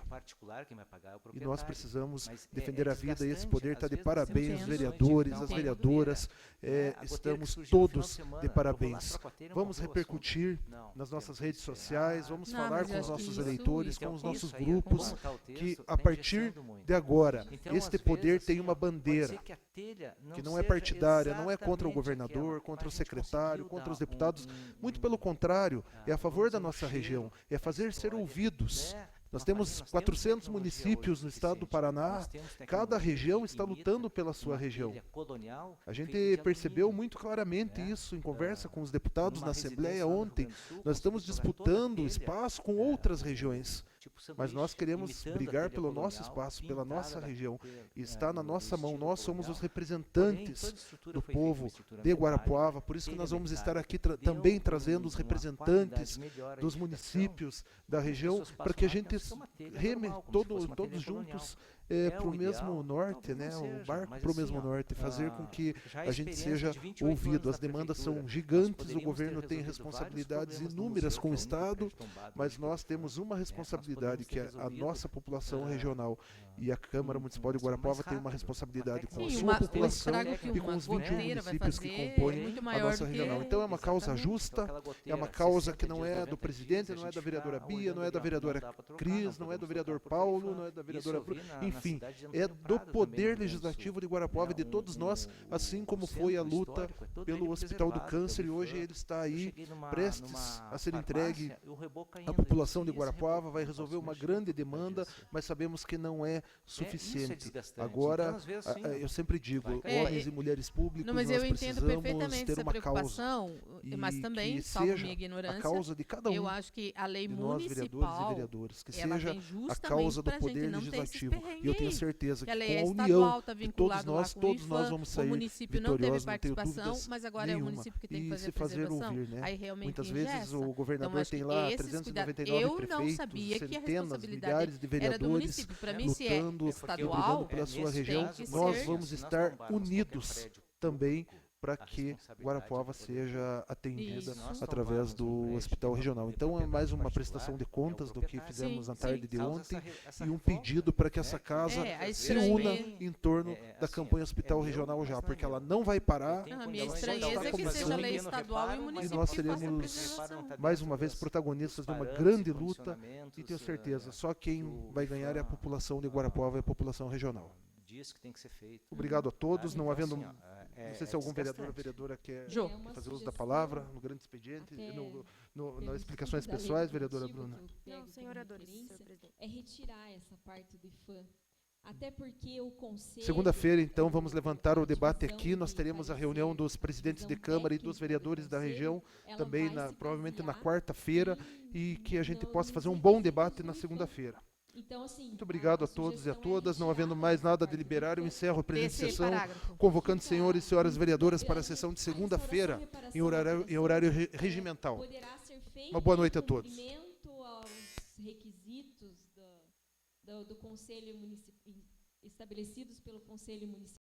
E nós precisamos defender a vida, e esse poder está de parabéns, os vereadores, as vereadoras, estamos todos de parabéns. Vamos repercutir nas nossas redes sociais, vamos falar com os nossos eleitores, com os nossos grupos, que a partir de agora, este poder tem uma bandeira, que não é partidária, não é contra o governador, contra o secretário, contra os deputados, muito pelo contrário, é a favor da nossa região, é fazer ser ouvidos. Nós temos 400 municípios no estado do Paraná, cada região está lutando pela sua região. A gente percebeu muito claramente isso em conversa com os deputados na Assembleia ontem. Nós estamos disputando espaço com outras regiões, mas nós queremos brigar pelo nosso espaço, pela nossa região. E está na nossa mão, nós somos os representantes do povo de Guarapuava, por isso que nós vamos estar aqui também trazendo os representantes dos municípios da região, para que a gente reme todos juntos para o mesmo norte, né? O barco para o mesmo norte, fazer com que a gente seja ouvido. As demandas são gigantes, o governo tem responsabilidades inúmeras com o Estado, mas nós temos uma responsabilidade, que é a nossa população regional. E a Câmara Municipal de Guarapuava tem uma responsabilidade com a sua população e com os 21 municípios que compõem a nossa regional. Então é uma causa justa, é uma causa que não é do presidente, não é da vereadora Bia, não é da vereadora Cris, não é do vereador Paulo, não é da vereadora... Enfim, é do poder legislativo de Guarapuava e de todos nós, assim como foi a luta pelo Hospital do Câncer, e hoje ele está aí prestes a ser entregue à população de Guarapuava, vai resolver uma grande demanda, mas sabemos que não é suficiente. Agora, eu sempre digo, homens e mulheres públicos, nós precisamos ter uma causa, mas também, salvo minha ignorância, a causa de cada um, eu acho que a lei municipal, vereadores e vereadores, que seja a causa do poder legislativo. E eu tenho certeza que com a união de todos nós vamos sair vitoriosos, não tenho dúvidas nenhuma. E se fazer ouvir, né? Muitas vezes o governador tem lá 399 prefeitos, centenas, milhares de vereadores lutando e brigando pela sua região. Nós vamos estar unidos também para que Guarapuava seja atendida através do hospital regional. Então é mais uma prestação de contas do que fizemos na tarde de ontem e um pedido para que essa casa se una em torno da campanha hospital regional já, porque ela não vai parar. A minha estranheza é que seja lei estadual e municipal. E nós seremos mais uma vez protagonistas de uma grande luta e tenho certeza, só quem vai ganhar é a população de Guarapuava e a população regional. Que tem que ser feito. Obrigado a todos, não havendo, não sei se algum vereador ou vereadora quer fazer uso da palavra no grande expediente, nas explicações pessoais, vereadora Bruna. Não, senhor é retirar essa parte do IFAM. Até porque o conselho... Segunda-feira, então, vamos levantar o debate aqui, nós teremos a reunião dos presidentes de Câmara e dos vereadores da região, também provavelmente na quarta-feira, e que a gente possa fazer um bom debate na segunda-feira. Então, assim, muito obrigado a todos e a todas. Não havendo mais nada a deliberar, eu encerro a presente sessão, convocando senhores e senhoras vereadoras para a sessão de segunda-feira, em horário regimental. Uma boa noite a todos. Aos requisitos do Conselho Municipal, estabelecidos pelo Conselho Municipal.